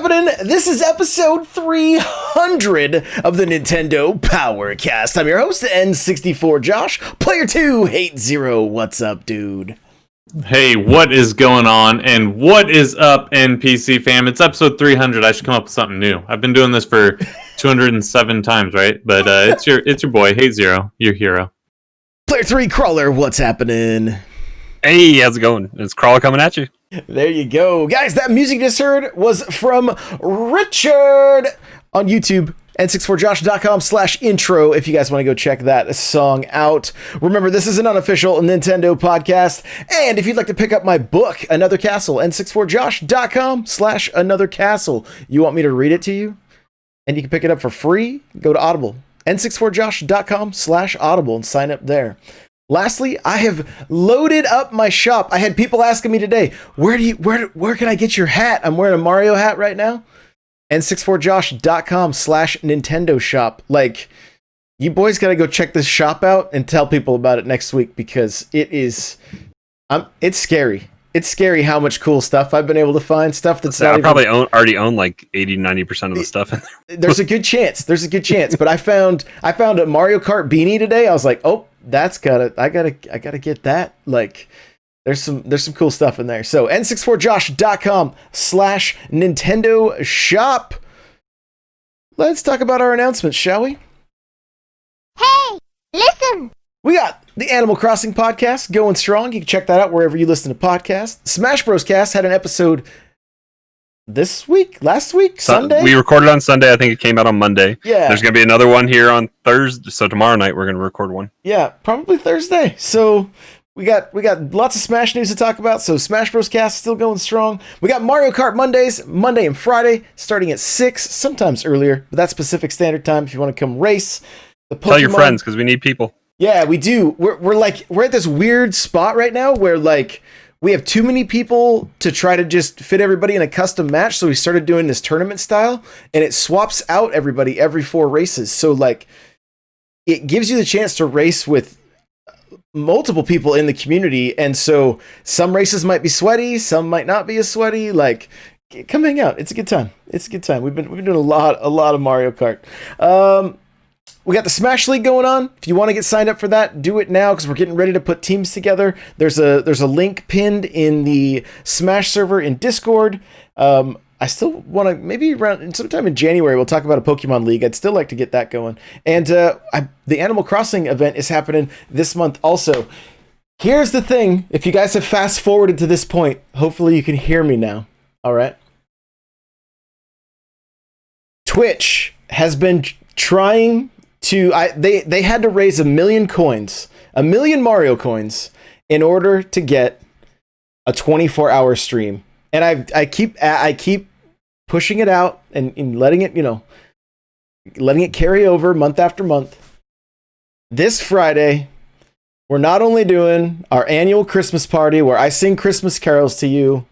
happening? This is episode 300 of the Nintendo Powercast. I'm your host, N64 Josh. Player 2, Hate Zero. What's up, dude? Hey, what is going on? And what is up, NPC fam? It's episode 300. I should come up with something new. I've been doing this for 207 times, right? But it's your boy, Hate Zero, your hero. Player 3, Crawler. What's happening? Hey, how's it going? It's Crawler coming at you. There you go. Guys, that music you just heard was from Richard on YouTube. N64josh.com/intro if you guys want to go check that song out. Remember, this is an unofficial Nintendo podcast. And if you'd like to pick up my book, Another Castle, N64josh.com/anothercastle. You want me to read it to you? And you can pick it up for free? Go to Audible. N64josh.com/audible and sign up there. Lastly, I have loaded up my shop. I had people asking me today, where can I get your hat? I'm wearing a Mario hat right now. N64josh.com/Nintendo shop. Like, you boys got to go check this shop out and tell people about it next week because it's scary. It's scary how much cool stuff I've been able to find. Stuff that's I probably already own like 80-90% of the stuff in there. There's a good chance. But I found a Mario Kart beanie today. I was like, oh, I gotta get that. Like, there's some cool stuff in there. So n64josh.com/Nintendo shop. Let's talk about our announcements, shall we? Hey, listen! We got the Animal Crossing podcast going strong. You can check that out wherever you listen to podcasts. Smash Bros. Cast had an episode last week, Sunday? We recorded on Sunday. I think it came out on Monday. Yeah. There's going to be another one here on Thursday. So tomorrow night we're going to record one. Yeah, probably Thursday. So we got lots of Smash news to talk about. So Smash Bros. Cast is still going strong. We got Mario Kart Mondays, Monday and Friday, starting at 6, sometimes earlier, but that's Pacific Standard Time if you want to come race. Tell your friends because we need people. Yeah, we do. We're at this weird spot right now where like we have too many people to try to just fit everybody in a custom match. So we started doing this tournament style and it swaps out everybody every 4 races. So like it gives you the chance to race with multiple people in the community. And so some races might be sweaty, some might not be as sweaty. Like, come hang out. It's a good time. We've been doing a lot of Mario Kart. We got the Smash League going on. If you want to get signed up for that, do it now because we're getting ready to put teams together. There's a link pinned in the Smash server in Discord. I still want to, maybe around sometime in January, we'll talk about a Pokemon League. I'd still like to get that going. And the Animal Crossing event is happening this month also. Here's the thing. If you guys have fast forwarded to this point, hopefully you can hear me now. All right. Twitch has been trying to they had to raise 1 million coins, 1 million Mario coins in order to get a 24-hour stream. And I keep pushing it out and letting it carry over month after month. This Friday, we're not only doing our annual Christmas party where I sing Christmas carols to you.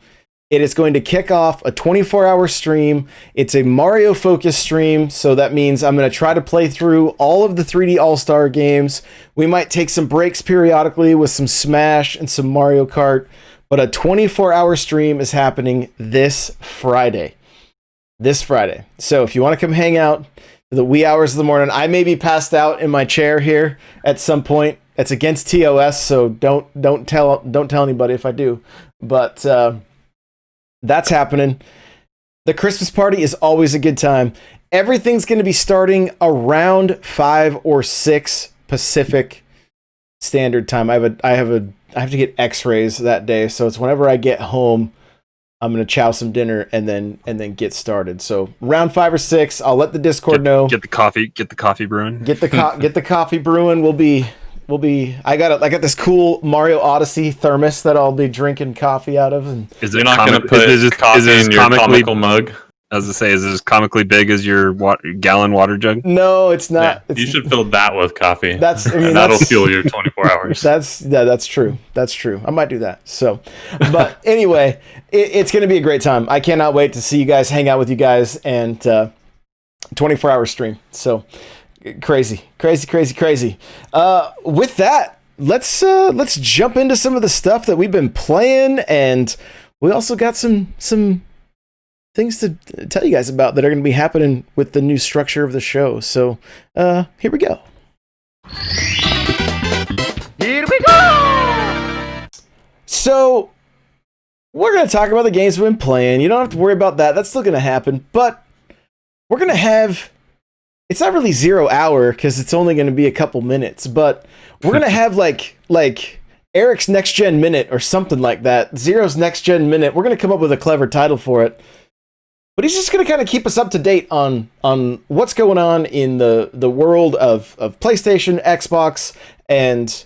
It is going to kick off a 24-hour stream. It's a Mario-focused stream, so that means I'm going to try to play through all of the 3D All-Star games. We might take some breaks periodically with some Smash and some Mario Kart, but a 24-hour stream is happening this Friday. So if you want to come hang out the wee hours of the morning, I may be passed out in my chair here at some point. It's against TOS, so don't tell anybody if I do. But that's happening. The Christmas party is always a good time. Everything's going to be starting around 5 or 6 Pacific Standard Time. I have to get X-rays that day, so it's whenever I get home, I'm going to chow some dinner and then get started. So around 5 or 6, I'll let the Discord know. Get the coffee brewing. Get the coffee brewing. I got this cool Mario Odyssey thermos that I'll be drinking coffee out of. And you're not going to put coffee in your comical mug? As I say, is it as comically big as your gallon water jug? No, it's not. Yeah, you should fill that with coffee. That'll fuel your 24 hours. That's true. I might do that. So, but anyway, it's going to be a great time. I cannot wait to see you guys, hang out with you guys, and 24-hour stream. So. Crazy. With that, let's jump into some of the stuff that we've been playing, and we also got some things to tell you guys about that are going to be happening with the new structure of the show. So here we go. Here we go! So we're going to talk about the games we've been playing. You don't have to worry about that. That's still going to happen. But we're going to have... It's not really 0 hour because it's only going to be a couple minutes. But we're going to have like Eric's Next Gen Minute or something like that. Zero's Next Gen Minute. We're going to come up with a clever title for it. But he's just going to kind of keep us up to date on what's going on in the world of PlayStation, Xbox, and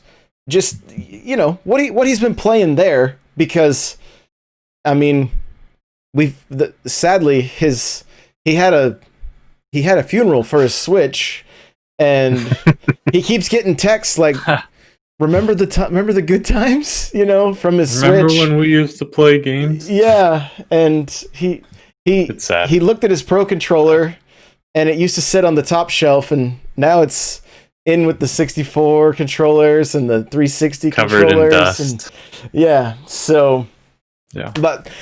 just, you know, what he's been playing there. Because, I mean, sadly, he had a funeral for his Switch, and he keeps getting texts like, remember the good times, you know, from his Switch. Remember when we used to play games? Yeah, and it's sad. He looked at his Pro Controller, and it used to sit on the top shelf, and now it's in with the 64 controllers and the 360 covered controllers. In dust. And, yeah, so... Yeah.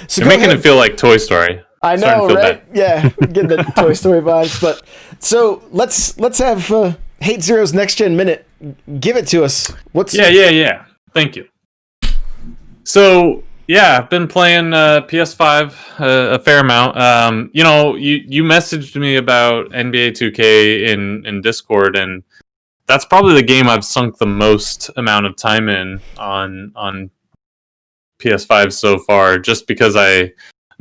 So you're making it feel like Toy Story. I know, right? Yeah, getting the Toy Story vibes. But so let's have Hate Zero's Next Gen Minute. Give it to us. Yeah. Thank you. So yeah, I've been playing PS5 a fair amount. You know, you messaged me about NBA 2K in Discord, and that's probably the game I've sunk the most amount of time in on PS5 so far, just because I'm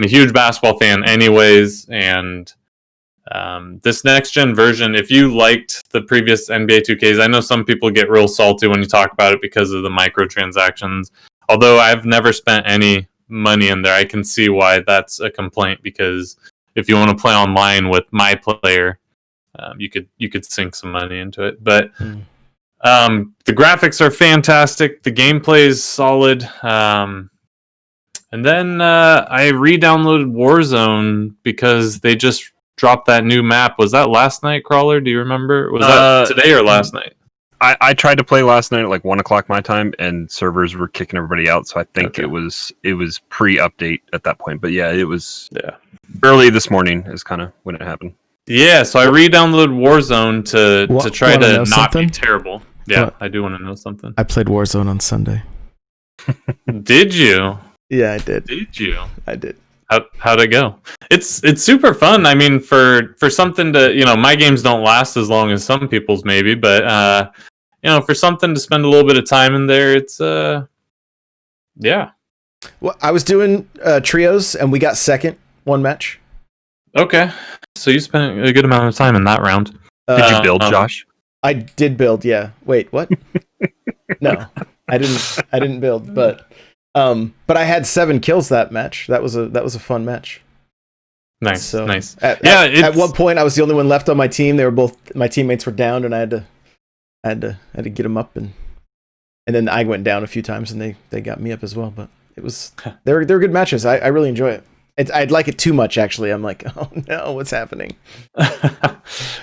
a huge basketball fan anyways, and this next gen version, if you liked the previous NBA 2Ks, I know some people get real salty when you talk about it because of the microtransactions. Although I've never spent any money in there, I can see why that's a complaint, because if you want to play online with my player, you could sink some money into it. But the graphics are fantastic, the gameplay is solid. And then I re-downloaded Warzone because they just dropped that new map. Was that last night, Crawler? Do you remember? Was that today or last night? I tried to play last night at like 1 o'clock my time, and servers were kicking everybody out. So I think it was pre-update at that point. But yeah, it was early this morning is kind of when it happened. Yeah, so I re-downloaded Warzone to try to not something? be terrible. Yeah, what? I do want to know something. I played Warzone on Sunday. Did you? Yeah, I did. Did you? I did. How'd it go? It's super fun. I mean, for something to, you know, my games don't last as long as some people's maybe, but you know, for something to spend a little bit of time in there, it's yeah. Well, I was doing trios, and we got second, one match. Okay, so you spent a good amount of time in that round. Did you build, Josh? I did build. Yeah. Wait, what? No, I didn't build, but I had 7 kills that match. That was a fun match. Nice, so nice. At one point, I was the only one left on my team. My teammates were down, and I had to get them up, and then I went down a few times, and they got me up as well. But they're good matches. I really enjoy it. I'd like it too much, actually. I'm like, oh no, what's happening?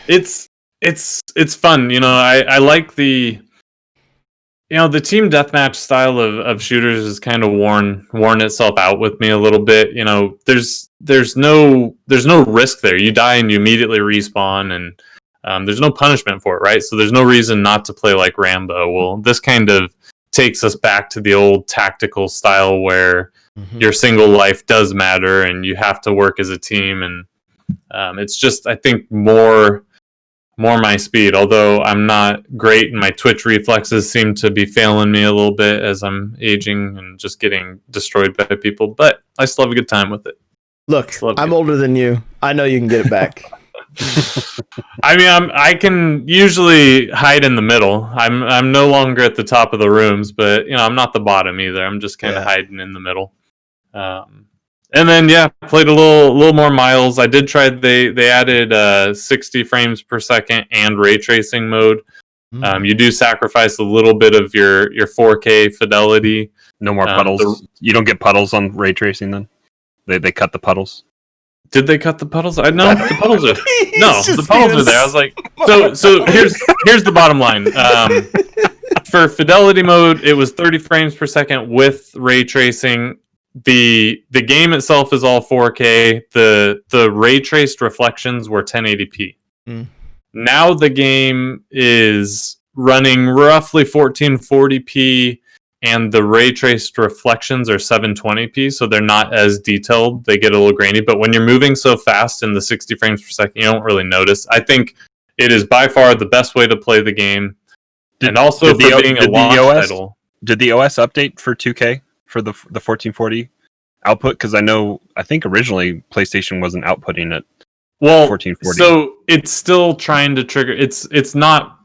It's fun. You know, I like the. You know, the team deathmatch style of shooters has kind of worn itself out with me a little bit. You know, there's no risk there. You die and you immediately respawn, and there's no punishment for it, right? So there's no reason not to play like Rambo. Well, this kind of takes us back to the old tactical style where your single life does matter and you have to work as a team, and it's just, I think, more my speed, although I'm not great and my twitch reflexes seem to be failing me a little bit as I'm aging and just getting destroyed by people, but I still have a good time with it. Look, I'm older than you. I know you can get it back. I mean, I can usually hide in the middle. I'm no longer at the top of the rooms, but you know, I'm not the bottom either. I'm just kind of hiding in the middle. And then played a little more Miles. I did try. They added 60 frames per second and ray tracing mode. You do sacrifice a little bit of your 4K fidelity. No more puddles. You don't get puddles on ray tracing then. They cut the puddles. Did they cut the puddles? I know the puddles are the puddles are there. I was like, so here's the bottom line. For fidelity mode, it was 30 frames per second with ray tracing. the game itself is all 4K. The ray traced reflections were 1080p. Now the game is running roughly 1440p, and the ray traced reflections are 720p, so they're not as detailed. They get a little grainy, but when you're moving so fast in the 60 frames per second, you don't really notice. I think it is by far the best way to play the game, and also for being a launch title. Did the OS update for 2K for the 1440 output? Because I think originally PlayStation wasn't outputting it. Well, 1440. So it's still trying to trigger. It's not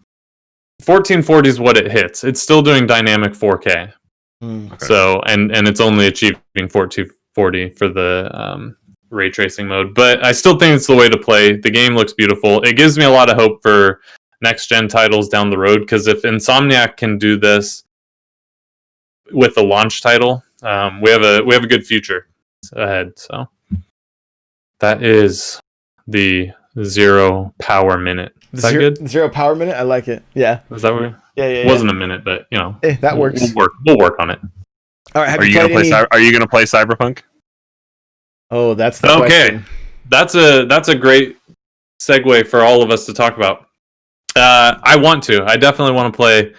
1440 is what it hits. It's still doing dynamic 4K. Okay. So and it's only achieving 1440 for the ray tracing mode. But I still think it's the way to play. The game looks beautiful. It gives me a lot of hope for next gen titles down the road, because if Insomniac can do this with a launch title, we have a good future ahead. So that is the Zero Power Minute. Is that good? Zero Power Minute? I like it. Yeah. Is that what? Yeah. It wasn't a minute, but that works. We'll work on it. All right. Are you gonna play Cyberpunk? Oh, that's the question. That's a great segue for all of us to talk about. I definitely want to play.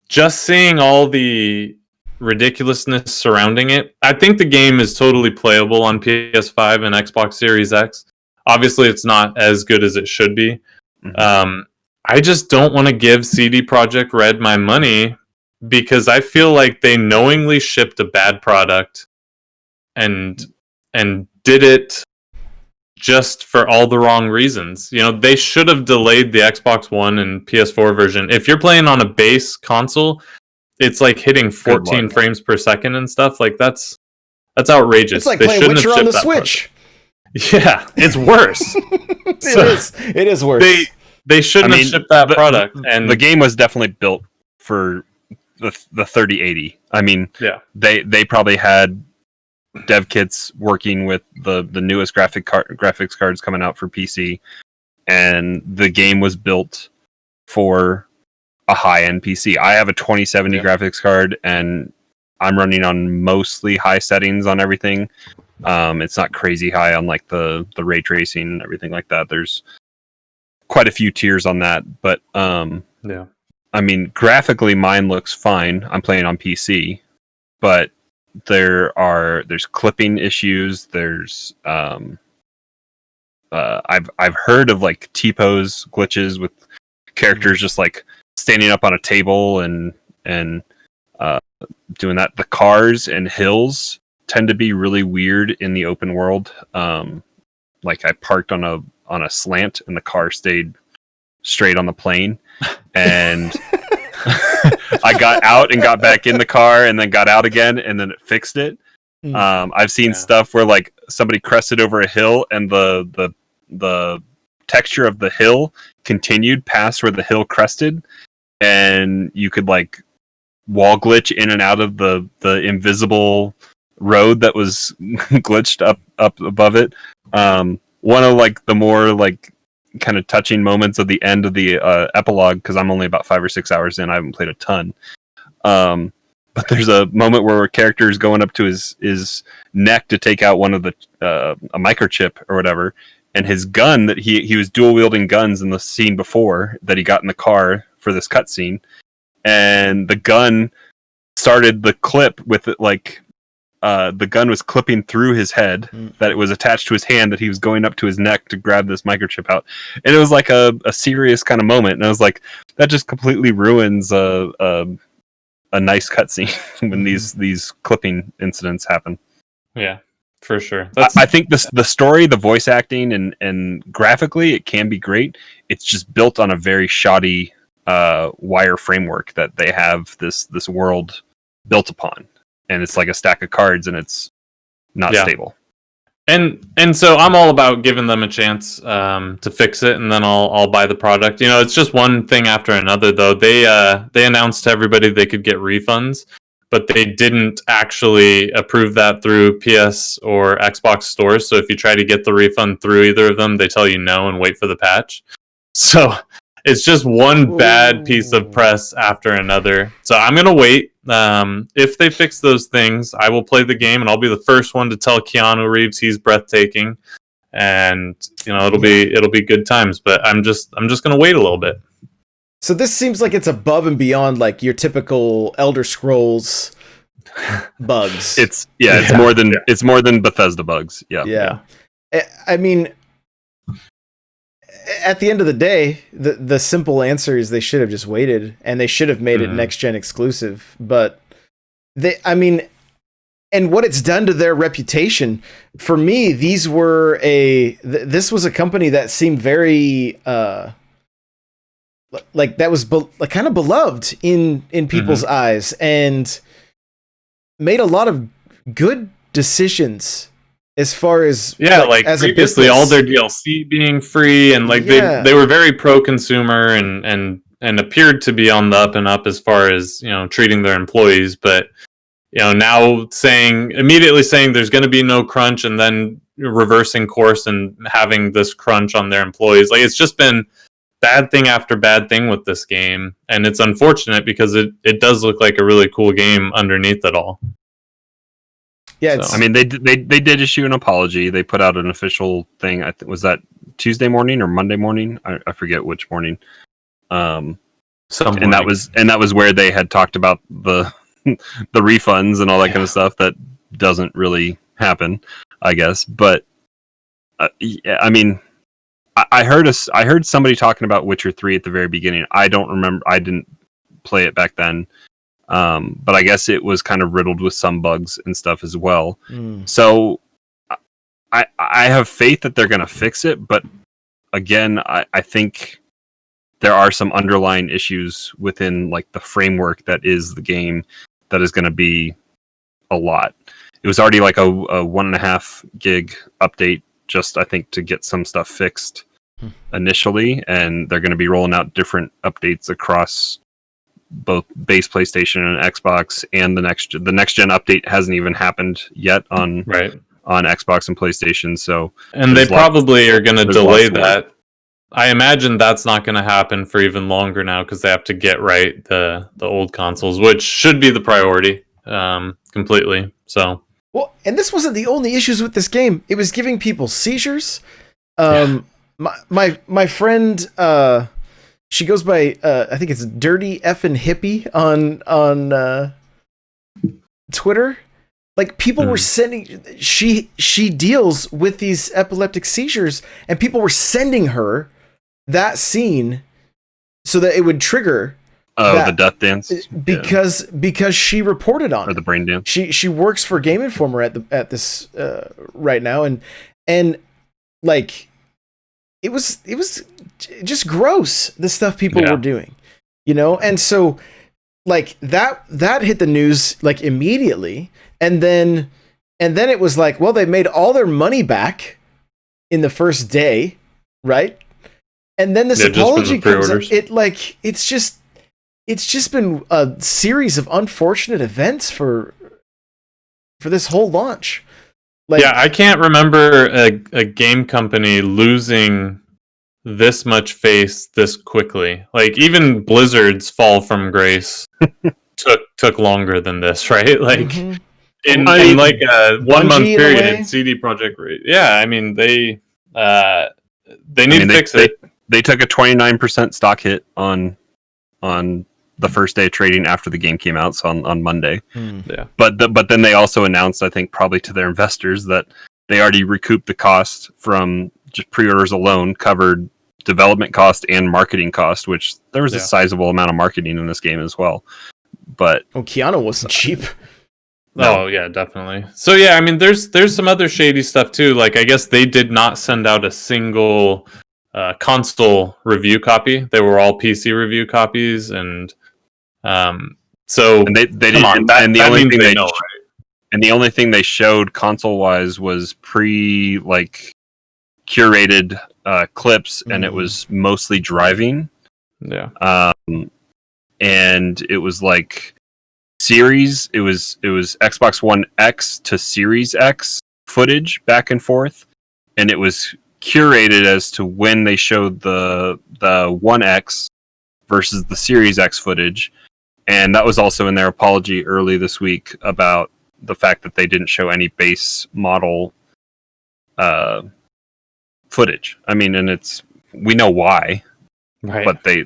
Just seeing all the ridiculousness surrounding it, I think the game is totally playable on PS5 and Xbox Series X. Obviously, it's not as good as it should be. I just don't want to give CD Projekt Red my money, because I feel like they knowingly shipped a bad product and did it just for all the wrong reasons. They should have delayed the Xbox One and PS4 version. If you're playing on a base console, it's like hitting 14 frames per second and stuff. Like that's outrageous. It's like playing Witcher on the Switch. Yeah, it's worse. It is worse. They shouldn't have shipped that product. And the game was definitely built for the 3080. I mean, yeah, they probably had dev kits working with the newest graphics cards coming out for PC, and the game was built for a high-end PC. I have a 2070 graphics card, and I'm running on mostly high settings on everything. It's not crazy high on like the ray tracing and everything like that. There's quite a few tiers on that, but I mean, graphically mine looks fine. I'm playing on PC, but there's clipping issues. There's I've heard of like T-pose glitches with characters just like standing up on a table and doing that. The cars and hills tend to be really weird in the open world. Like I parked on a slant and the car stayed straight on the plane, and I got out and got back in the car and then got out again, and then it fixed it. I've seen stuff where like somebody crested over a hill and the texture of the hill continued past where the hill crested, and you could like wall glitch in and out of the invisible road that was glitched up above it. One of like the more like kind of touching moments of the end of the epilogue, because I'm only about 5 or 6 hours in, I haven't played a ton. But there's a moment where a character is going up to his neck to take out one of the a microchip or whatever, and his gun that he was dual wielding guns in the scene before that he got in the car for this cutscene, and the gun started the clip with it like the gun was clipping through his head, that it was attached to his hand, that he was going up to his neck to grab this microchip out, and it was like a serious kind of moment, and I was like, that just completely ruins a nice cutscene when these clipping incidents happen. Yeah, for sure. I think the story, the voice acting, and graphically, it can be great. It's just built on a very shoddy wire framework that they have this world built upon, and it's like a stack of cards, and it's not stable. And so I'm all about giving them a chance to fix it, and then I'll buy the product. It's just one thing after another, though. They announced to everybody they could get refunds, but they didn't actually approve that through PS or Xbox stores. So if you try to get the refund through either of them, they tell you no and wait for the patch. So It's just one bad piece of press after another. So I'm gonna wait. If they fix those things, I will play the game, and I'll be the first one to tell Keanu Reeves he's breathtaking, and it'll be good times. But I'm just gonna wait a little bit. So this seems like it's above and beyond like your typical Elder Scrolls bugs. It's more than Bethesda bugs. Yeah. I mean, at the end of the day, the simple answer is they should have just waited, and they should have made it next gen exclusive. But and what it's done to their reputation. For me, this was a company that seemed very like that was kind of beloved in people's eyes, and made a lot of good decisions. As far as as previously, all their DLC being free, and they were very pro consumer and appeared to be on the up and up as far as treating their employees. But now immediately saying there's going to be no crunch, and then reversing course and having this crunch on their employees, like it's just been bad thing after bad thing with this game, and it's unfortunate because it does look like a really cool game underneath it all. Yeah, I mean, they did issue an apology. They put out an official thing. Was that Tuesday morning or Monday morning? I forget which morning. And that was where they had talked about the refunds and all that kind of stuff. That doesn't really happen, I guess. But I mean, I heard somebody talking about Witcher 3 at the very beginning. I don't remember. I didn't play it back then. But I guess it was kind of riddled with some bugs and stuff as well. So I have faith that they're going to fix it. But again, I think there are some underlying issues within like the framework that is the game that is going to be a lot. It was already like a 1.5 gig update, just I think to get some stuff fixed initially. And they're going to be rolling out different updates across both base PlayStation and Xbox, and the next gen update hasn't even happened yet on Xbox and PlayStation. So, and they probably are going to delay that. I imagine that's not going to happen for even longer now because they have to get right the old consoles, which should be the priority completely. So, well, and this wasn't the only issues with this game. It was giving people seizures. My friend. She goes by, I think it's Dirty Effin' Hippie on Twitter. Like people were sending, she deals with these epileptic seizures, and people were sending her that scene so that it would trigger the death dance because she reported on or the brain dance. She works for Game Informer at this right now, and like it was just gross, the stuff people were doing, and so like that hit the news like immediately, and then it was like, well, they made all their money back in the first day, right? And then this apology comes up. It's just been a series of unfortunate events for this whole launch. I can't remember a game company losing this much face this quickly. Like even Blizzard's fall from grace took longer than this, right? Like in like a 1 month period in CD Projekt. Yeah, I mean they need to fix it. They took a 29% stock hit on the first day of trading after the game came out, so on Monday. Yeah. But then they also announced, I think probably to their investors, that they already recouped the cost from just pre-orders alone, covered development cost and marketing cost, which there was a sizable amount of marketing in this game as well. But Keanu wasn't cheap. No. Oh yeah, definitely. So yeah, I mean there's some other shady stuff too. Like I guess they did not send out a single console review copy. They were all PC review copies, and so and they didn't. And the only thing they showed console wise was curated clips, and it was mostly driving. Yeah. And it was like Series. It was Xbox One X to Series X footage back and forth, and it was curated as to when they showed the One X versus the Series X footage, and that was also in their apology early this week about the fact that they didn't show any base model footage. I mean, and we know why, Right. but they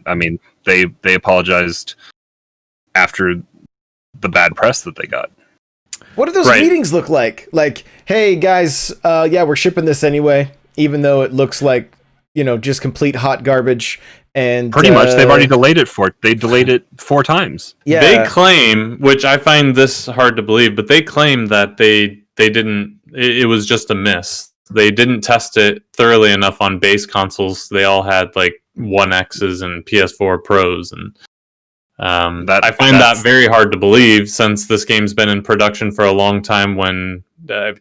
apologized after the bad press that they got. What do those meetings look like? Like, hey guys, yeah, we're shipping this anyway, even though it looks like, just complete hot garbage. And pretty much, they've already delayed it They delayed it 4 times. Yeah. They claim, which I find this hard to believe, but they claim that they didn't. It was just a miss. They didn't test it thoroughly enough on base consoles. They all had like One X's and PS4 Pros, and I find that very hard to believe since this game's been in production for a long time. When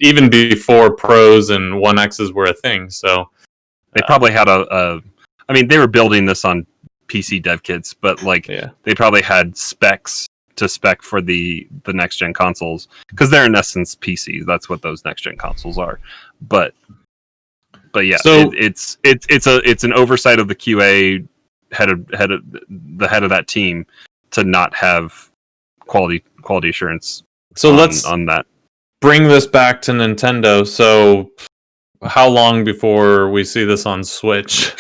even before Pros and One X's were a thing, so they probably had I mean, they were building this on PC dev kits, but they probably had specs to spec for the next gen consoles because they're in essence PCs. That's what those next gen consoles are. But yeah, so it's an oversight of the QA head of that team to not have quality assurance. So let's on that. Bring this back to Nintendo. So how long before we see this on Switch?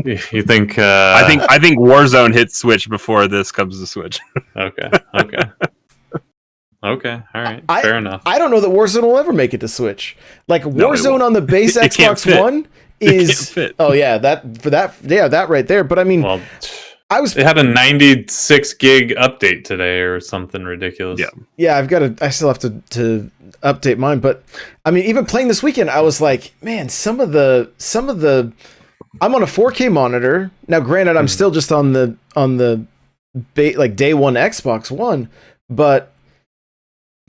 You think? I think Warzone hits Switch before this comes to Switch. Okay. All right. Fair enough. I don't know that Warzone will ever make it to Switch. Like Warzone on the base Xbox One is. Oh yeah, that right there. But I mean, It had a 96 gig update today or something ridiculous. Yeah. I still have to update mine. But I mean, even playing this weekend, I was like, man, some of the. I'm on a 4K monitor now. Granted, I'm still just on the like day one Xbox One, but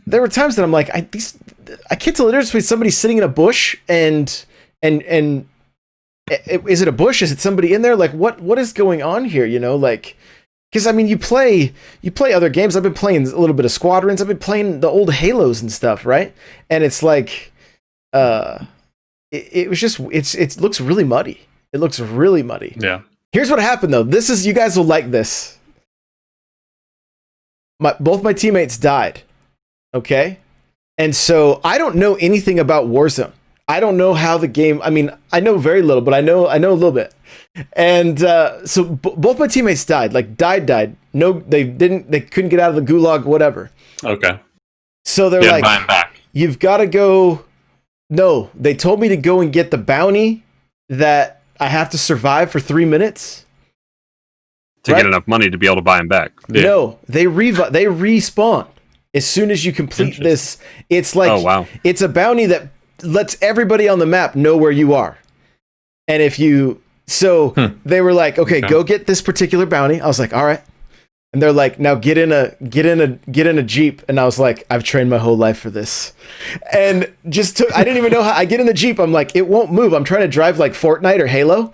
there were times that I'm like, I can't tell the difference between somebody sitting in a bush and is it a bush? Is it somebody in there? Like what is going on here? Like, because I mean, you play other games. I've been playing a little bit of Squadrons. I've been playing the old Halos and stuff, right? And it's like, it was just it looks really muddy. It looks really muddy. Yeah. Here's what happened though. You guys will like this. Both my teammates died. Okay? And so I don't know anything about Warzone. I don't know how the game, I mean, I know very little, but I know a little bit. And so both my teammates died. Like died. No, they couldn't get out of the gulag, whatever. Okay. So they're like, back. You've got to go. No, they told me to go and get the bounty that I have to survive for 3 minutes to get enough money to be able to buy them back. Yeah. No, they respawn as soon as you complete this. It's like, it's a bounty that lets everybody on the map know where you are. And if you, they were like, okay, go get this particular bounty. I was like, all right. And they're like, now get in a Jeep. And I was like, I've trained my whole life for this. And I didn't even know how I get in the Jeep. I'm like, it won't move. I'm trying to drive like Fortnite or Halo.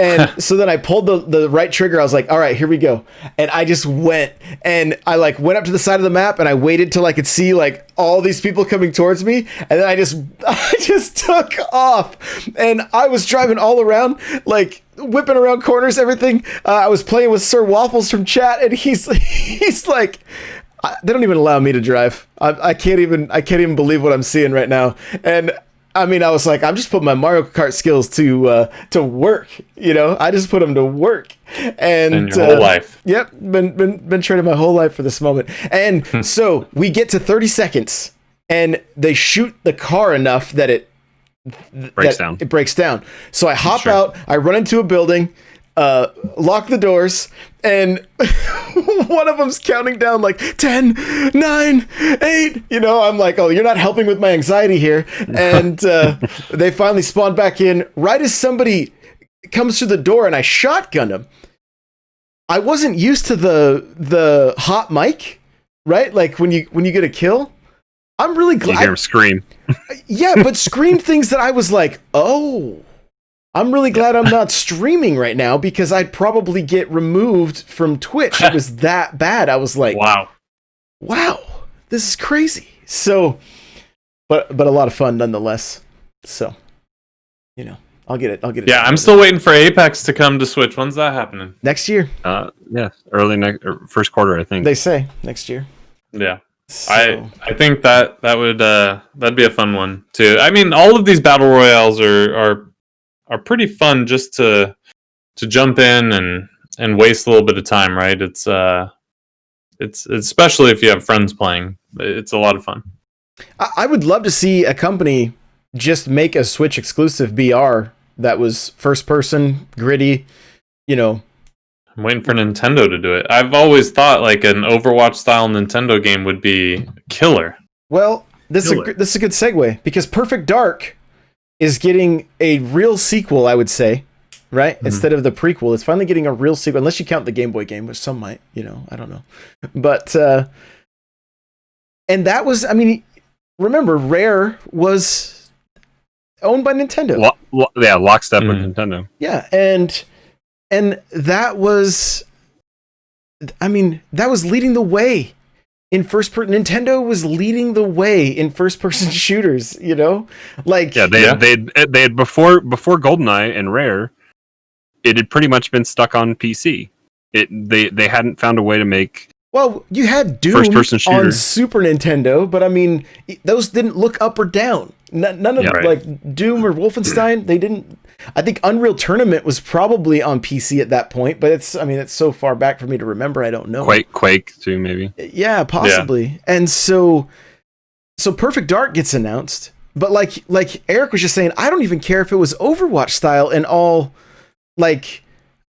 And so then I pulled the right trigger. I was like, all right, here we go. And I just went and I like went up to the side of the map and I waited till I could see like all these people coming towards me. And then I just took off and I was driving all around, like whipping around corners, everything. I was playing with Sir Waffles from chat and he's like, they don't even allow me to drive. I can't even believe what I'm seeing right now. And I mean, I was like, I'm just putting my Mario Kart skills to work. I just put them to work. And your whole life. Yep, been training my whole life for this moment. And so we get to 30 seconds, and they shoot the car enough that it breaks down. So I hop out, I run into a building, lock the doors, and one of them's counting down like 10, 9, 8. I'm like, oh, you're not helping with my anxiety here. And they finally spawn back in right as somebody comes through the door, and I shotgun him. I wasn't used to the hot mic, right? Like when you get a kill. I'm really glad. You hear him scream. Yeah, but scream things that I was like, oh. I'm really glad I'm not streaming right now because I'd probably get removed from Twitch. It was that bad. I was like, wow, this is crazy. So, but a lot of fun nonetheless. So, I'll get it. Yeah, I'm still waiting for Apex to come to Switch. When's that happening? next year. Yeah, early first quarter, I think. They say next year. Yeah. So, I think that would that'd be a fun one too. I mean, all of these battle royales are pretty fun just to jump in and waste a little bit of time, right? It's especially if you have friends playing. It's a lot of fun. I would love to see a company just make a Switch exclusive BR that was first person, gritty, I'm waiting for Nintendo to do it. I've always thought like an Overwatch style Nintendo game would be killer. Well, this is a good segue because Perfect Dark is getting a real sequel, I would say, right? Mm-hmm. Instead of the prequel, it's finally getting a real sequel, unless you count the Game Boy game, which some might, I don't know. But, and that was, I mean, remember, Rare was owned by Nintendo. Lockstep with Nintendo. Yeah, and that was, I mean, that was leading the way in Nintendo was leading the way in first-person shooters. Like they had before GoldenEye and Rare, it had pretty much been stuck on PC. They hadn't found a way to make. Well, you had Doom on Super Nintendo, but I mean, those didn't look up or down. None of like Doom or Wolfenstein, they didn't. I think Unreal Tournament was probably on PC at that point, but it's so far back for me to remember. I don't know. Quake too, maybe. Yeah, possibly. Yeah. And so Perfect Dark gets announced, but like Eric was just saying, I don't even care if it was Overwatch style and all. Like,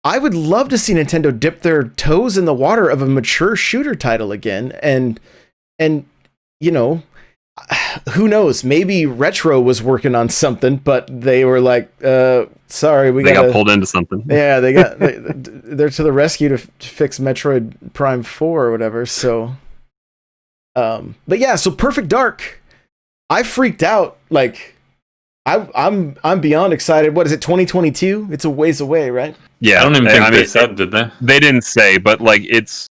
I would love to see Nintendo dip their toes in the water of a mature shooter title again, and who knows? Maybe Retro was working on something, but they were like, "Sorry, they got pulled into something." Yeah, they're to the rescue to fix Metroid Prime 4 or whatever. So, but yeah, so Perfect Dark, I freaked out. Like, I'm beyond excited. What is it? 2022? It's a ways away, right? Yeah, I don't even think they said, did they? They didn't say, but like it's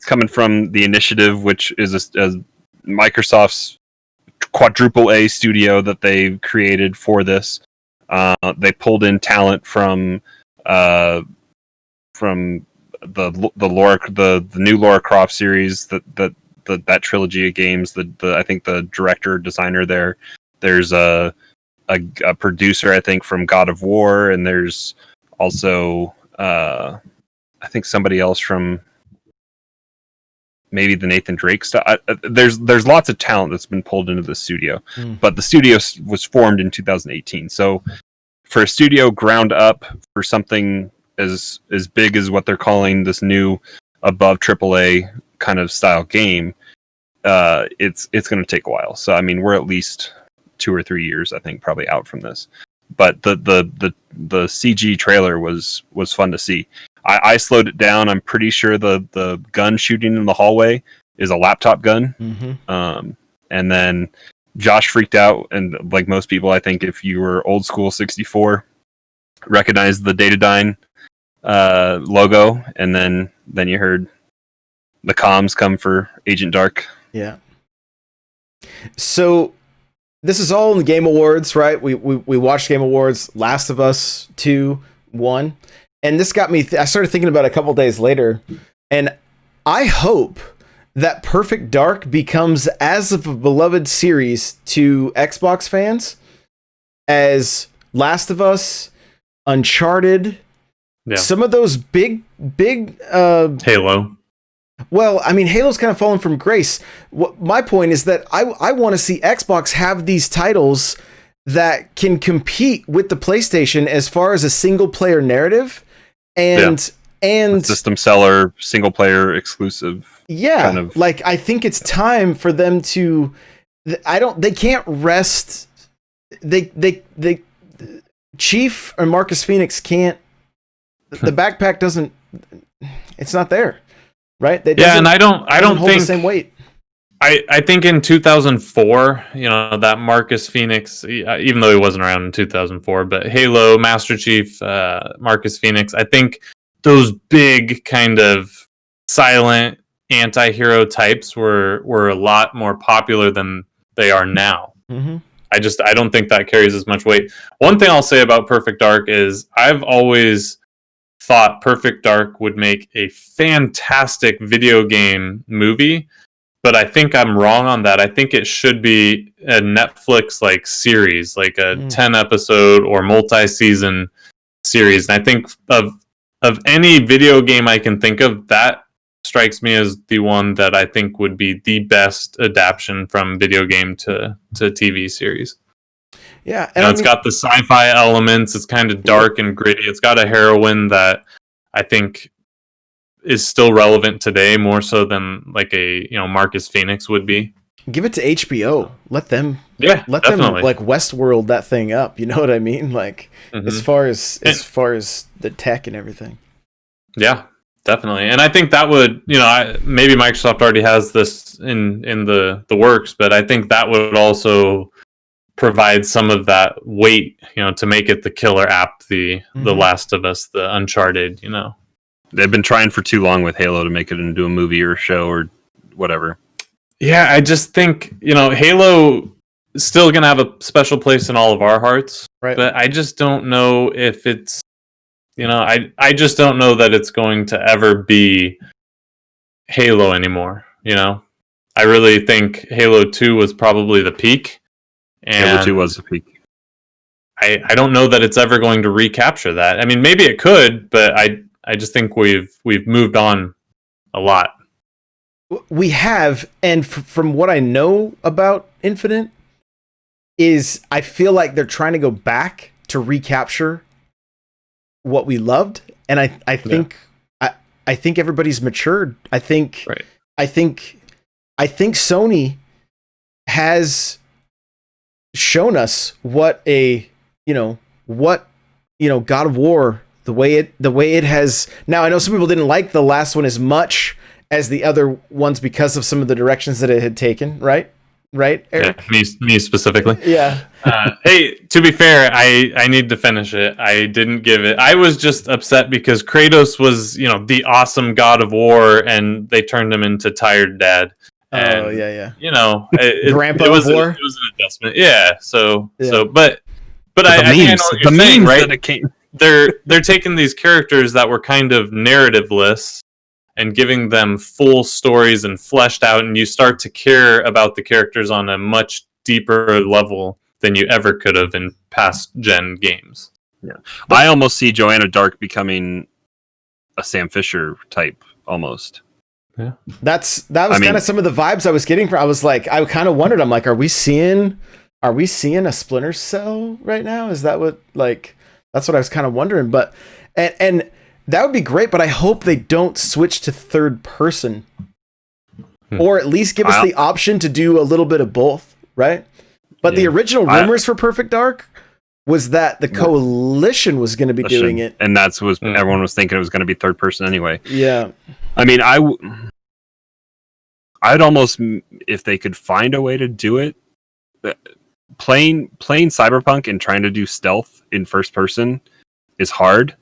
coming from the Initiative, which is a Microsoft's quadruple A studio that they created for this. They pulled in talent from the new Lara Croft series, that trilogy of games. I think the director designer there's a producer, I think, from God of War, and there's also I think somebody else from maybe the Nathan Drake stuff. There's lots of talent that's been pulled into the studio, but the studio was formed in 2018. So for a studio ground up for something as big as what they're calling this new above AAA kind of style game, it's going to take a while. So I mean, we're at least 2 or 3 years, I think, probably out from this. But the CG trailer was fun to see. I slowed it down. I'm pretty sure the gun shooting in the hallway is a laptop gun. Mm-hmm. And then Josh freaked out, and like most people, I think if you were old school 64, recognized the Datadyne logo, and then you heard the comms come for Agent Dark. Yeah. So this is all in the Game Awards, right? We watched Game Awards, Last of Us 2 won. And this got me, I started thinking about it a couple days later, and I hope that Perfect Dark becomes as of a beloved series to Xbox fans as Last of Us, Uncharted, some of those big Halo. Well, I mean, Halo's kind of fallen from grace. My point is that I want to see Xbox have these titles that can compete with the PlayStation as far as a single player narrative and system seller, single player exclusive. Yeah, kind of. Like I think it's time for them to. They can't rest. They Chief or Marcus Phoenix can't. The backpack doesn't. It's not there. Right? And I don't hold think the same weight. I think in 2004, that Marcus Phoenix, even though he wasn't around in 2004, but Halo, Master Chief, Marcus Phoenix, I think those big kind of silent anti-hero types were a lot more popular than they are now. Mm-hmm. I don't think that carries as much weight. One thing I'll say about Perfect Dark is I've always thought Perfect Dark would make a fantastic video game movie, but I think I'm wrong on that. I think it should be a Netflix like series, like a 10 episode or multi-season series. And I think of any video game I can think of, that strikes me as the one that I think would be the best adaptation from video game to TV series. Yeah, and it's got the sci-fi elements. It's kind of dark and gritty. It's got a heroine that I think is still relevant today, more so than like a Marcus Phoenix would be. Give it to HBO. Let them them like Westworld that thing up. You know what I mean? Like as far as the tech and everything. Yeah, definitely. And I think that would, maybe Microsoft already has this in the works, but I think that would also provide some of that weight, to make it the killer app, the Last of Us, the Uncharted, They've been trying for too long with Halo to make it into a movie or show or whatever. Yeah, I just think, Halo is still going to have a special place in all of our hearts. Right. But I just don't know if it's, I just don't know that it's going to ever be Halo anymore, I really think Halo 2 was probably the peak. And Halo 2 was the peak. I don't know that it's ever going to recapture that. I mean, maybe it could, but I just think we've moved on a lot. We have, and from what I know about Infinite, is I feel like they're trying to go back to recapture what we loved, and I think I think everybody's matured. I think Sony has shown us what God of War, the way it has. Now I know some people didn't like the last one as much as the other ones because of some of the directions that it had taken, right, Eric? Yeah, me specifically. Yeah. Hey, to be fair, I need to finish it. I didn't give it. I was just upset because Kratos was, the awesome God of War, and they turned him into tired dad. And, Grandpa it was of War. It was an adjustment. Yeah. But the I memes, know what the you're saying, memes right? that it came. They're taking these characters that were kind of narrativeless and giving them full stories and fleshed out, and you start to care about the characters on a much deeper level than you ever could have in past gen games. Yeah, I almost see Joanna Dark becoming a Sam Fisher type almost. Yeah, that was kind of some of the vibes I was getting from. I kind of wondered. I'm like, are we seeing a Splinter Cell right now? Is that what that's what I was kind of wondering. But and that would be great. But I hope they don't switch to third person, or at least give us the option to do a little bit of both, right? But the original rumors for Perfect Dark was that the Coalition was going to be doing it, and that's what everyone was thinking it was going to be third person anyway. Yeah, I mean, I'd almost, if they could find a way to do it, playing Cyberpunk and trying to do stealth in first person is hard.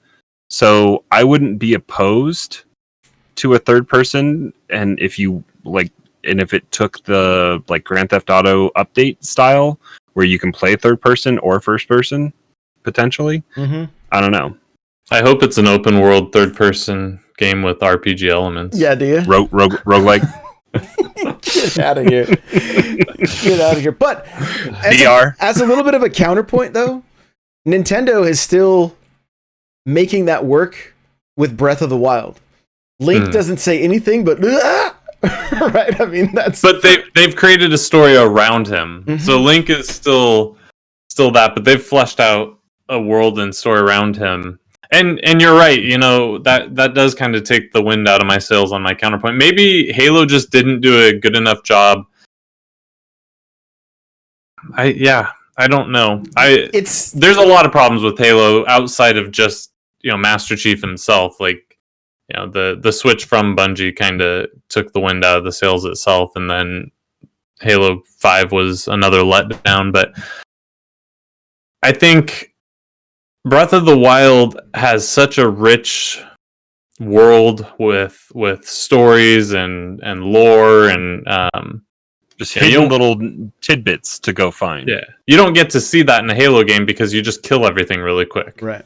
So I wouldn't be opposed to a third person, and if it took the Grand Theft Auto update style where you can play third person or first person potentially. I don't know. I hope it's an open world third person game with RPG elements. Yeah, do you? Roguelike. Get out of here. Get out of here. But as a little bit of a counterpoint, though, Nintendo is still making that work with Breath of the Wild. Link doesn't say anything but right? I mean, but they've created a story around him. So Link is still that, but they've fleshed out a world and story around him. And you're right, that does kind of take the wind out of my sails on my counterpoint. Maybe Halo just didn't do a good enough job. I don't know. There's a lot of problems with Halo outside of just, Master Chief himself. The switch from Bungie kind of took the wind out of the sails itself, and then Halo 5 was another letdown. But I think Breath of the Wild has such a rich world with stories and lore and Just Yeah, hidden little tidbits to go find. Yeah, you don't get to see that in a Halo game because you just kill everything really quick. Right.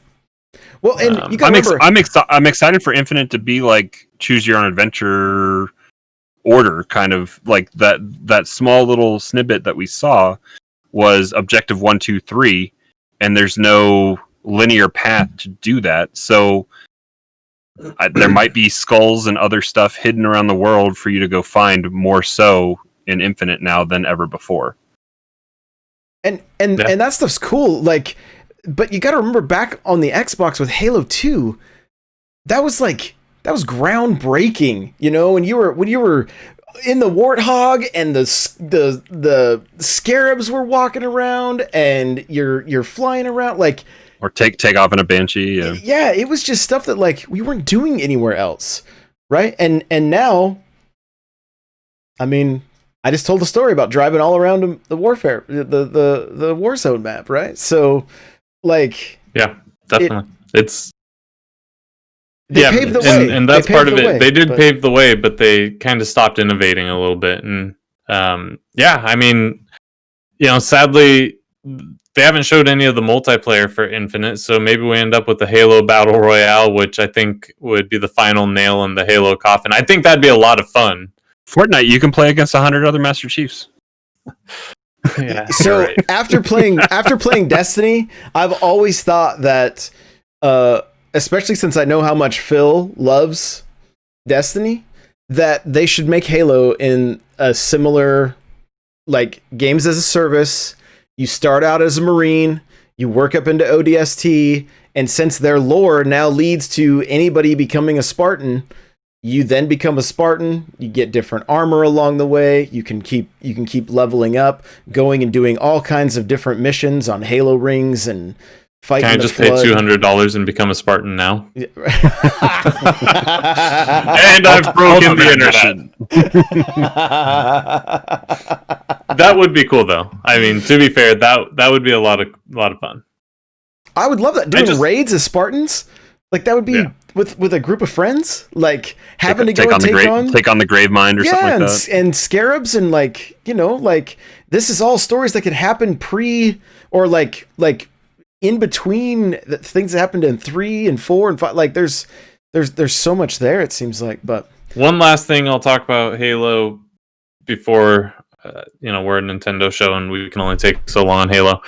Well, and you gotta remember, I'm excited for Infinite to be like choose your own adventure order, kind of like that small little snippet that we saw was objective 1, 2, 3, and there's no linear path to do that. So there might be skulls and other stuff hidden around the world for you to go find, more so in Infinite now than ever before. and that stuff's cool. Like, but you got to remember back on the Xbox with Halo 2, that was groundbreaking. You know, when you were in the Warthog and the Scarabs were walking around and you're flying around like. Or take off in a Banshee. Yeah, it was just stuff that like we weren't doing anywhere else, right? And now, I mean, I just told a story about driving all around the warfare, the Warzone map, right? So, like, yeah, definitely, they paved the way, and that's part of it. They did pave the way, but they kind of stopped innovating a little bit, and yeah, I mean, you know, sadly, they haven't showed any of the multiplayer for Infinite, so maybe we end up with the Halo Battle Royale, which I think would be the final nail in the Halo coffin. I think that'd be a lot of fun. Fortnite, you can play against 100 other Master Chiefs. Yeah. So right. after playing Destiny, I've always thought that, especially since I know how much Phil loves Destiny, that they should make Halo in a similar, like, games as a service. You start out as a Marine, you work up into ODST, and since their lore now leads to anybody becoming a Spartan, you then become a Spartan. You get different armor along the way. You can keep leveling up, going and doing all kinds of different missions on Halo rings and fighting. Can I just pay $200 and become a Spartan now? Yeah. And I've broken the internet. That would be cool, though. I mean, to be fair, that would be a lot of fun. I would love that. Doing raids as Spartans, like that would be with a group of friends, like having to go and take on the Grave Mind or something like that, and Scarabs, and like, you know, like this is all stories that could happen pre or like in between the things that happened in 3 and 4 and 5. Like there's so much there, it seems like. But one last thing I'll talk about Halo before you know, we're a Nintendo show and we can only take so long on Halo.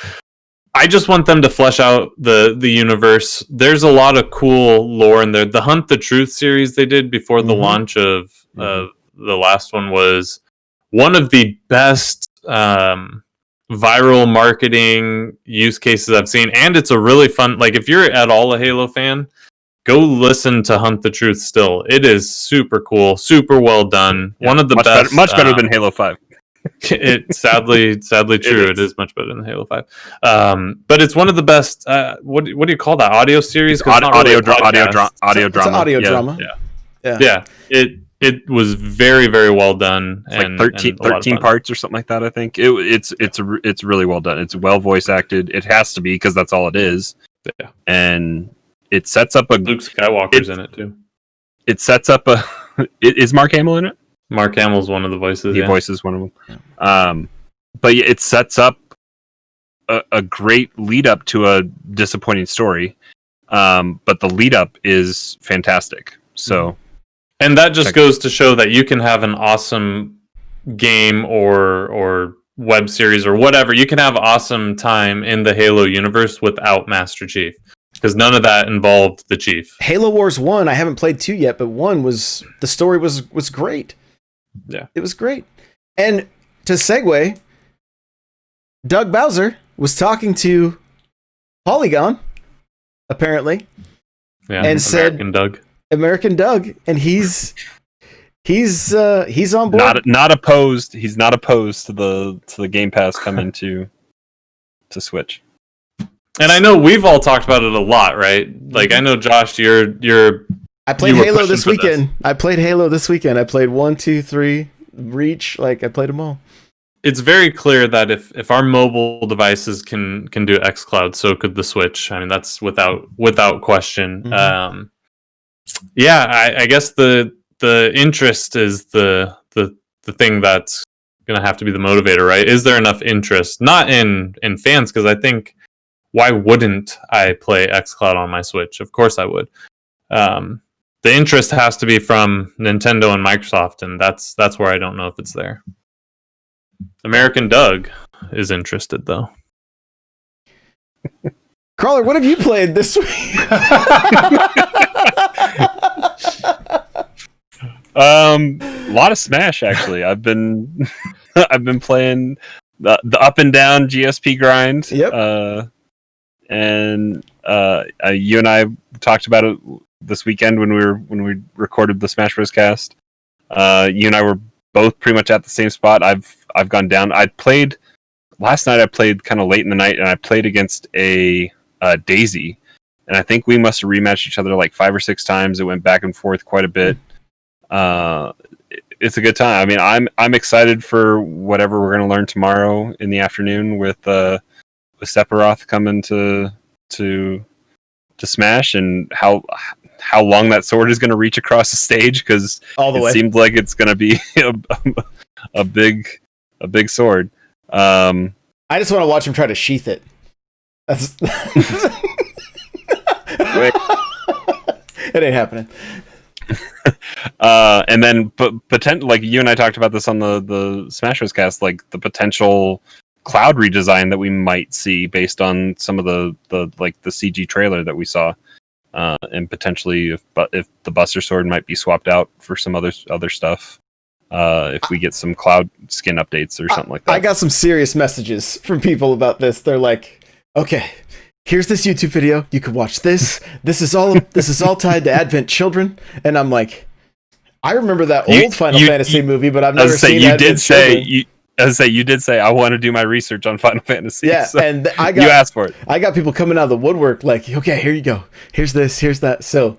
I just want them to flesh out the universe. There's a lot of cool lore in there. The Hunt the Truth series they did before the launch of the last one was one of the best viral marketing use cases I've seen, and it's a really fun, like, if you're at all a Halo fan, go listen to Hunt the Truth still. It is super cool, super well done. Yeah, one of the best. Much better than Halo 5. It sadly true. It is much better than Halo 5. But it's one of the best. What do you call that? Audio series? Audio drama. It's an audio drama. Yeah. It was very, very well done. And like 13 parts or something like that. I think it's really well done. It's well voice acted. It has to be because that's all it is. Yeah. And it sets up a Luke Skywalker's in it too. It sets up a. Is Mark Hamill in it? Mark Hamill's one of the voices. He voices one of them. But it sets up a great lead up to a disappointing story. But the lead up is fantastic. So, and that just goes to show that you can have an awesome game or web series or whatever. You can have awesome time in the Halo universe without Master Chief, because none of that involved the Chief. Halo Wars 1, I haven't played 2 yet, but 1 the story was great. Yeah. It was great. And to segue, Doug Bowser was talking to Polygon, apparently. Yeah, and said American Doug, and he's on board. Not opposed. He's not opposed to the Game Pass coming to Switch. And I know we've all talked about it a lot, right? Like, I know, Josh, I played Halo this weekend. I played 1, 2, 3, Reach. Like, I played them all. It's very clear that if our mobile devices can do xCloud, so could the Switch. I mean, that's without question. Mm-hmm. I guess the interest is the thing that's gonna have to be the motivator, right? Is there enough interest? Not in fans, because I think why wouldn't I play xCloud on my Switch? Of course I would. The interest has to be from Nintendo and Microsoft, and that's where I don't know if it's there. American Doug is interested though. Crawler, what have you played this week? A lot of Smash actually. I've been playing the up and down GSP grind. Yep. And you and I talked about it this weekend when we recorded the Smash Bros. Cast. You and I were both pretty much at the same spot. I've gone down. I played last night. I played kind of late in the night, and I played against a Daisy, and I think we must have rematched each other like 5 or 6 times. It went back and forth quite a bit. It's a good time. I mean, I'm excited for whatever we're going to learn tomorrow in the afternoon with Sephiroth coming to Smash, and how long that sword is going to reach across the stage, because it seemed like it's going to be a big sword. I just want to watch him try to sheath it. That's it ain't happening. And then, like you and I talked about this on the Smash Bros. Cast, like the potential cloud redesign that we might see based on some of the CG trailer that we saw, and potentially if the Buster Sword might be swapped out for some other stuff, if we get some cloud skin updates or something like that. I got some serious messages from people about this. They're like, okay, here's this YouTube video. You can watch this. This is all tied to Advent Children. And I'm like, I remember that old Final Fantasy movie, but I've never seen Advent Children. You did say I want to do my research on Final Fantasy. Yeah, so and you asked for it. I got people coming out of the woodwork like, okay, here you go. Here's this, here's that. So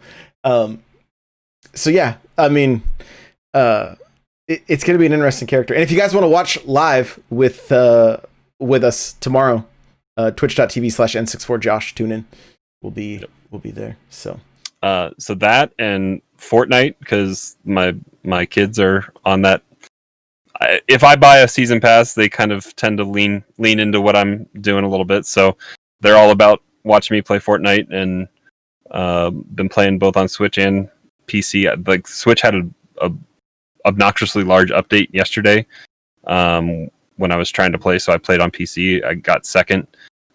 yeah, I mean, it's going to be an interesting character. And if you guys want to watch live with us tomorrow, twitch.tv/N64Josh, tune in. We'll be there. So that and Fortnite, because my kids are on that. If I buy a season pass, they kind of tend to lean into what I'm doing a little bit. So they're all about watching me play Fortnite, and been playing both on Switch and PC. Like Switch had a obnoxiously large update yesterday when I was trying to play, so I played on PC. I got second.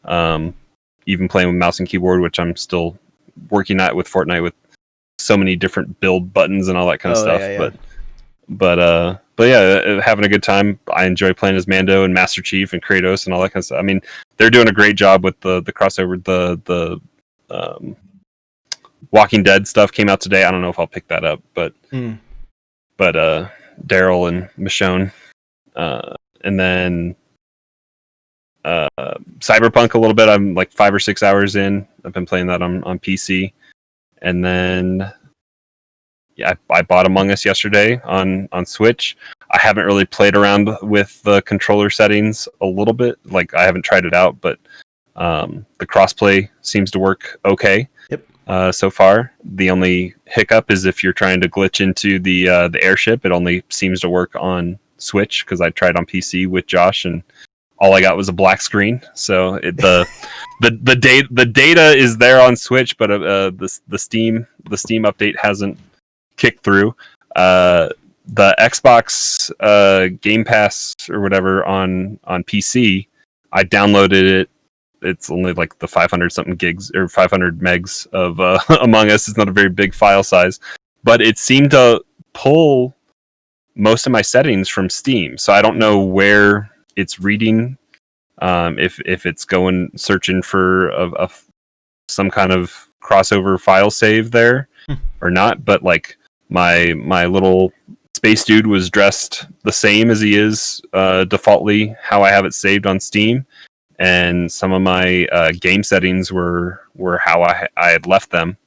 Even playing with mouse and keyboard, which I'm still working at with Fortnite, with so many different build buttons and all that kind of stuff. Yeah. But yeah, having a good time. I enjoy playing as Mando and Master Chief and Kratos and all that kind of stuff. I mean, they're doing a great job with the crossover. The Walking Dead stuff came out today. I don't know if I'll pick that up, but Daryl and Michonne, and then Cyberpunk a little bit. I'm like 5 or 6 hours in. I've been playing that on PC, and then I bought Among Us yesterday on Switch. I haven't really played around with the controller settings a little bit. Like I haven't tried it out, but the crossplay seems to work okay. Yep. So far, the only hiccup is if you're trying to glitch into the airship. It only seems to work on Switch, because I tried on PC with Josh, and all I got was a black screen. So the data is there on Switch, but the Steam update hasn't kicked through. The Xbox Game Pass or whatever on PC, I downloaded it. It's only like the 500 something gigs or 500 megs of Among Us. It's not a very big file size, but it seemed to pull most of my settings from Steam. So I don't know where it's reading, if it's going searching for some kind of crossover file save there or not. But like my little space dude was dressed the same as he is defaultly how I have it saved on Steam. And some of my game settings were how I had left them.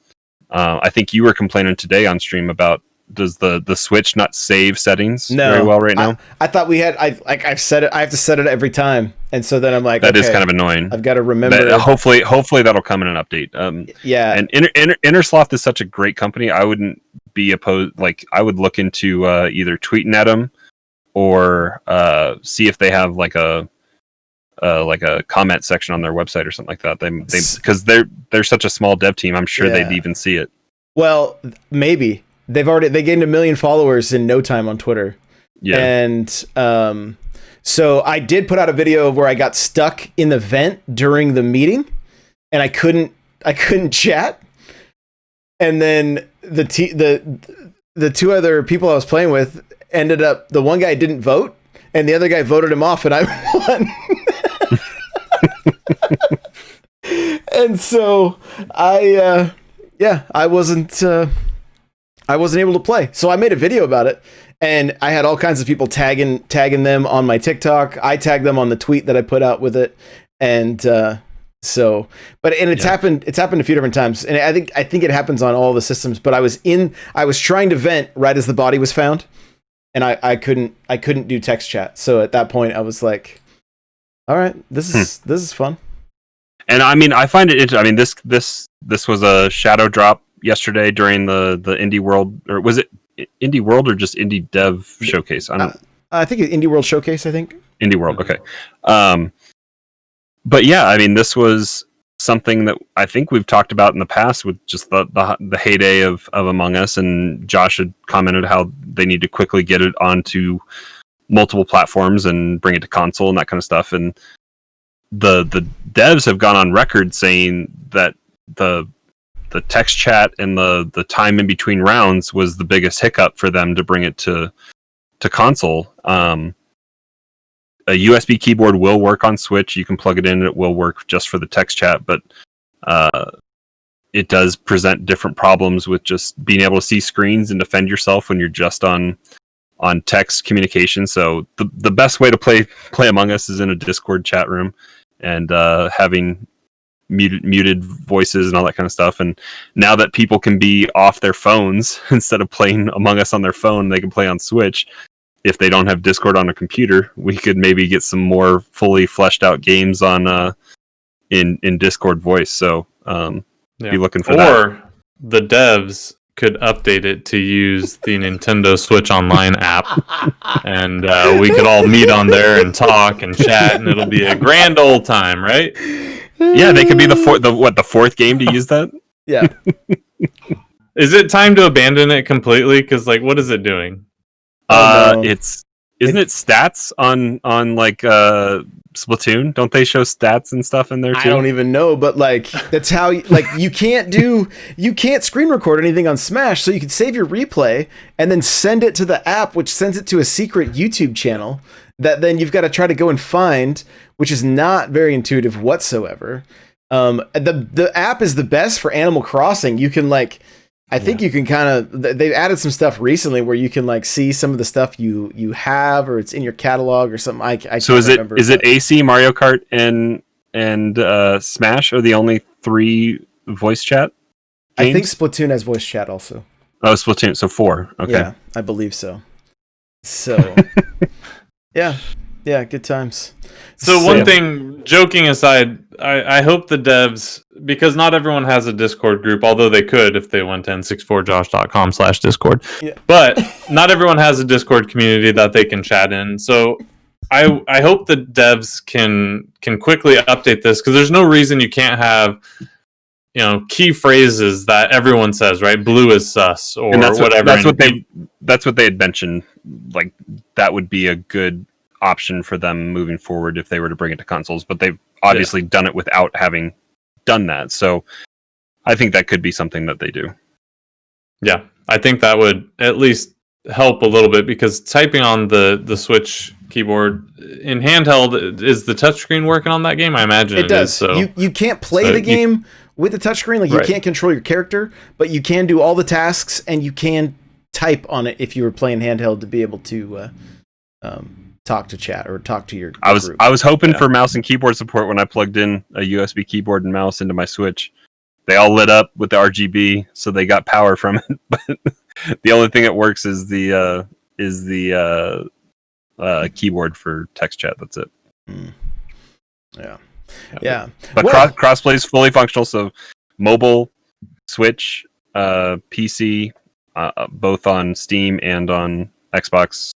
I think you were complaining today on stream about, does the Switch not save settings very well right now? I thought we had. I've set it. I have to set it every time, and so then I'm like, that is kind of annoying. I've got to remember. But hopefully that'll come in an update. Yeah. And Innersloth is such a great company. I wouldn't be opposed. Like I would look into either tweeting at them or see if they have like a comment section on their website or something like that. They because they're such a small dev team. I'm sure they'd even see it. Well, maybe they gained 1 million followers in no time on Twitter. Yeah, and so I did put out a video where I got stuck in the vent during the meeting, and I couldn't chat. And then the two other people I was playing with ended up, the one guy didn't vote, and the other guy voted him off, and I won. And so I wasn't able to play. So I made a video about it, and I had all kinds of people tagging them on my TikTok. I tagged them on the tweet that I put out with it, and it's happened a few different times, and I think it happens on all the systems. But I was trying to vent right as the body was found, and I couldn't do text chat. So at that point, I was like, all right, this is fun. And I mean, I find it. I mean, this was a shadow drop yesterday during the Indie World, or was it Indie World or just Indie Dev Showcase? I think it's Indie World Showcase. I think Indie World. Okay. But yeah, I mean, this was something that I think we've talked about in the past with just the heyday of Among Us, and Josh had commented how they need to quickly get it onto multiple platforms and bring it to console and that kind of stuff. And the devs have gone on record saying that the text chat and the time in between rounds was the biggest hiccup for them to bring it to console. A USB keyboard will work on Switch. You can plug it in, it will work just for the text chat, but it does present different problems with just being able to see screens and defend yourself when you're just on text communication. So the best way to play Among Us is in a Discord chat room, and having muted voices and all that kind of stuff. And now that people can be off their phones instead of playing Among Us on their phone, they can play on Switch. If they don't have Discord on a computer, we could maybe get some more fully fleshed out games on in Discord voice. So be looking for that. Or the devs could update it to use the Nintendo Switch Online app, and we could all meet on there and talk and chat, and it'll be a grand old time, right? Yeah, they could be the fourth game to use that. Yeah. Is it time to abandon it completely? Because what is it doing? Isn't it stats on like Splatoon? Don't they show stats and stuff in there too? I don't even know, but that's how you can't screen record anything on Smash, so you can save your replay and then send it to the app, which sends it to a secret YouTube channel that then you've got to try to go and find, which is not very intuitive whatsoever. The app is the best for Animal Crossing. You can I think you can kind of, they've added some stuff recently where you can see some of the stuff you have, or it's in your catalog or something. So is it AC, Mario Kart, and Smash are the only 3 voice chat games? I think Splatoon has voice chat also. Oh, Splatoon, so 4. Okay. Yeah, I believe so. So, yeah, good times. So one thing, joking aside, I hope the devs, because not everyone has a Discord group, although they could if they went to n64josh.com/discord. Yeah. But not everyone has a Discord community that they can chat in. So I hope the devs can quickly update this, because there's no reason you can't have key phrases that everyone says, right? Blue is sus, or whatever. That's what they had mentioned. That would be a good option for them moving forward if they were to bring it to consoles, but they've obviously done it without having done that. So I think that could be something that they do. Yeah, I think that would at least help a little bit, because typing on the Switch keyboard in handheld, is the touchscreen working on that game? I imagine it does. Is, so you can't play the game with the touchscreen, you can't control your character, but you can do all the tasks, and you can type on it if you were playing handheld to be able to talk to chat or talk to your group. I was hoping for mouse and keyboard support when I plugged in a USB keyboard and mouse into my Switch. They all lit up with the RGB, so they got power from it. But the only thing that works is the keyboard for text chat. That's it. Yeah. But crossplay is fully functional, so mobile, Switch, PC, both on Steam and on Xbox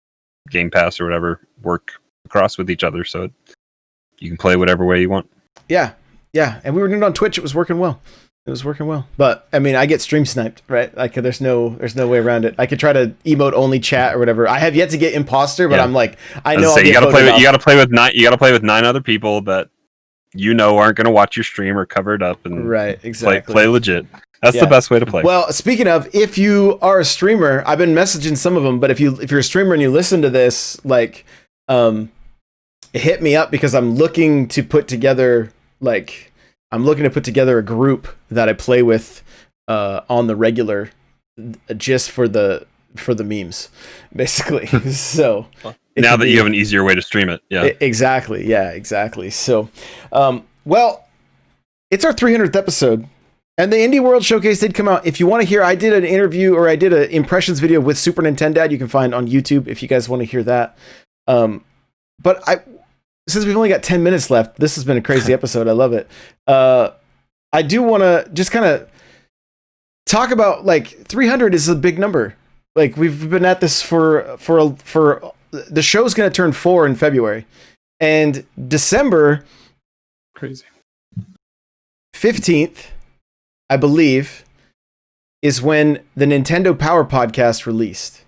Game Pass or whatever work across with each other, so you can play whatever way you want. Yeah, and we were doing it on Twitch. It was working well. But I mean, I get stream sniped, right? Like, there's no way around it. I could try to emote only chat or whatever. I have yet to get imposter, but I'm like, I know you gotta play with 9 other people that aren't gonna watch your stream or cover it up and right, exactly. Play legit. That's the best way to play. Well, speaking of, if you are a streamer, I've been messaging some of them, but if you're a streamer and you listen to this, like, hit me up, because I'm looking to put together a group that I play with on the regular, just for the memes, basically. So now that you have an easier way to stream it, exactly. So, well, it's our 300th episode. And the Indie World Showcase did come out. If you want to hear, I did an interview, or I did an impressions video with Super Nintendo. You can find on YouTube if you guys want to hear that. But since we've only got 10 minutes left, this has been a crazy episode. I love it. I do want to just kind of talk about, like, 300 is a big number. Like, we've been at this for the show's going to turn 4 in February, and December crazy 15th. I believe, is when the Nintendo Power Podcast released.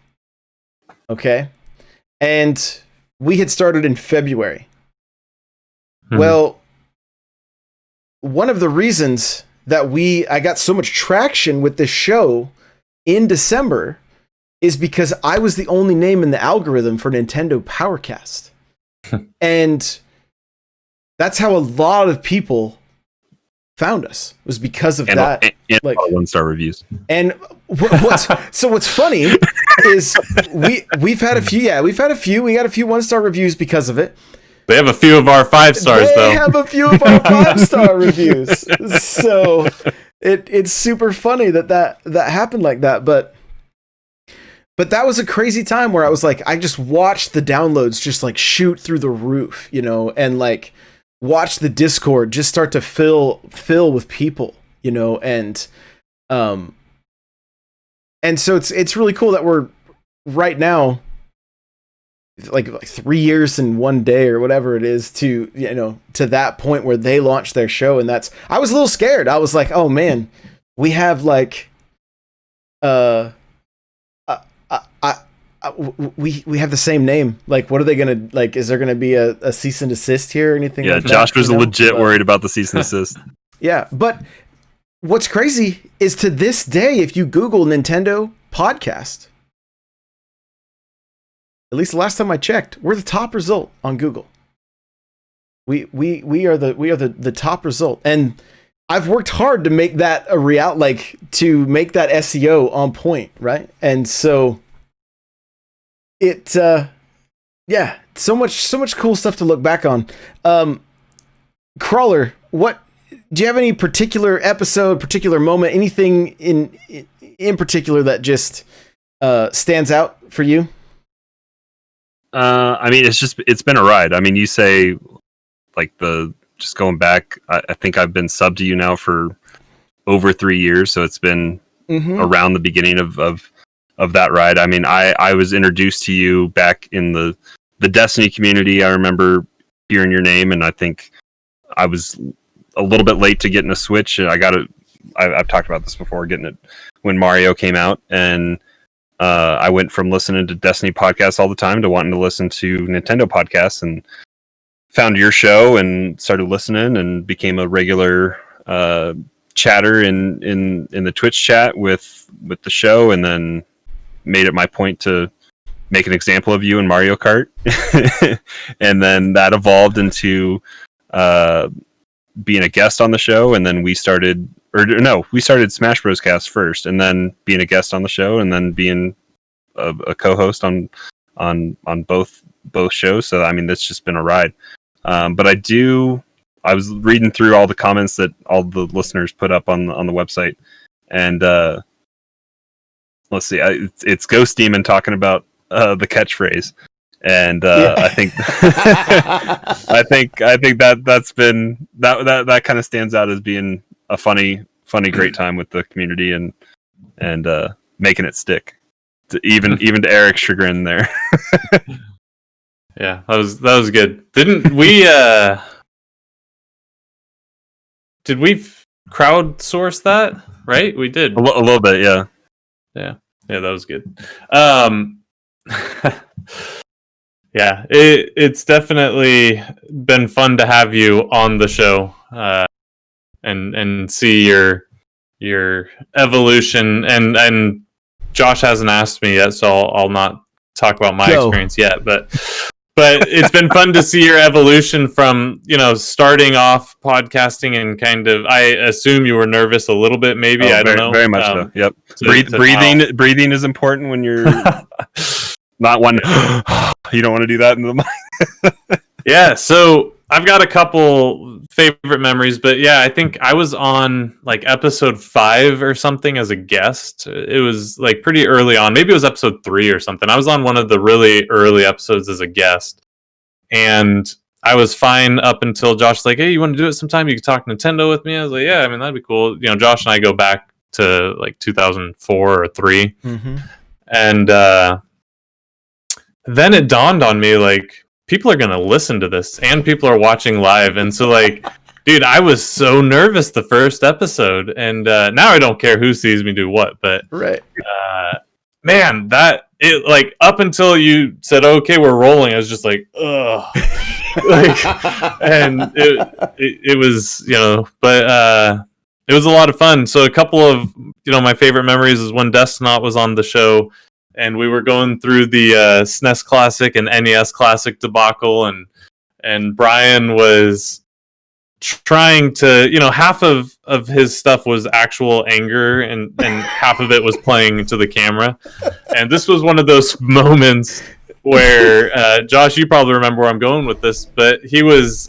Okay? And we had started in February. Mm-hmm. Well, one of the reasons that I got so much traction with this show in December is because I was the only name in the algorithm for Nintendo Powercast. And that's how a lot of people found us, was because of that, and like 1-star reviews. And what's funny is we've had a few. We got a few 1-star reviews because of it. They have a few of our 5 stars, though. They have a few of our 5-star reviews. So it's super funny that happened like that. But that was a crazy time where I was like, I just watched the downloads just like shoot through the roof, and like watch the Discord just start to fill with people, and so it's really cool that we're right now like 3 years in one day or whatever it is to that point where they launched their show. And I was a little scared. I was like, oh man, we have like we have the same name. Like, what are they gonna, like, is there gonna be a cease and desist here or anything? Yeah, like Josh was legit worried about the cease and desist. Yeah, but what's crazy is, to this day, if you Google Nintendo podcast, at least the last time I checked, we're the top result on Google. We are the top result, and I've worked hard to make that a to make that SEO on point, right? And so so much cool stuff to look back on. Crawler, do you have any particular episode, particular moment, anything in particular that just stands out for you? I mean, it's been a ride. I mean, you say, like, just going back, I think I've been subbed to you now for over 3 years, so it's been around the beginning of that ride. I mean, I was introduced to you back in the Destiny community. I remember hearing your name, and I think I was a little bit late to getting a Switch. I've talked about this before, getting it when Mario came out, and I went from listening to Destiny podcasts all the time to wanting to listen to Nintendo podcasts, and found your show and started listening and became a regular chatter in the Twitch chat with the show, and then made it my point to make an example of you in Mario Kart. And then that evolved into being a guest on the show, and then we started Smash Bros. Cast first, and then being a guest on the show, and then being a co-host on both shows. So I mean, that's just been a ride. But I was reading through all the comments that all the listeners put up on the website, and let's see, it's Ghost Demon talking about the catchphrase, and I think that's been that kind of stands out as being a funny great time with the community, and making it stick, even to Eric's chagrin there. Yeah, that was good. Didn't we? Did we crowdsource that? Right, we did. A little bit, yeah. Yeah, that was good. Yeah, it's definitely been fun to have you on the show, and see your evolution. And Josh hasn't asked me yet, so I'll not talk about my experience yet. But it's been fun to see your evolution from, starting off podcasting and kind of, I assume you were nervous a little bit, maybe. I don't know. Very much so. Yep. Breathing is important when you're not one. You don't want to do that in the mic. Yeah. So I've got a couple favorite memories, but yeah, I think I was on like episode 5 or something as a guest. It was like pretty early on. Maybe it was episode 3 or something. I was on one of the really early episodes as a guest, and I was fine up until Josh was like, "Hey, you want to do it sometime? You can talk Nintendo with me." I was like, "Yeah, I mean, that'd be cool." Josh and I go back to like 2004 or 3. Mm-hmm. And then it dawned on me, like, people are going to listen to this and people are watching live. And so, like, dude, I was so nervous the first episode. And now I don't care who sees me do what. But, right. Man, like, up until you said, okay, we're rolling, I was just like, ugh. Like, and it was, but it was a lot of fun. So a couple of, my favorite memories is when Destinot was on the show, and we were going through the SNES Classic and NES Classic debacle, and Brian was trying to, half of his stuff was actual anger, and half of it was playing into the camera. And this was one of those moments where, Josh, you probably remember where I'm going with this, but he was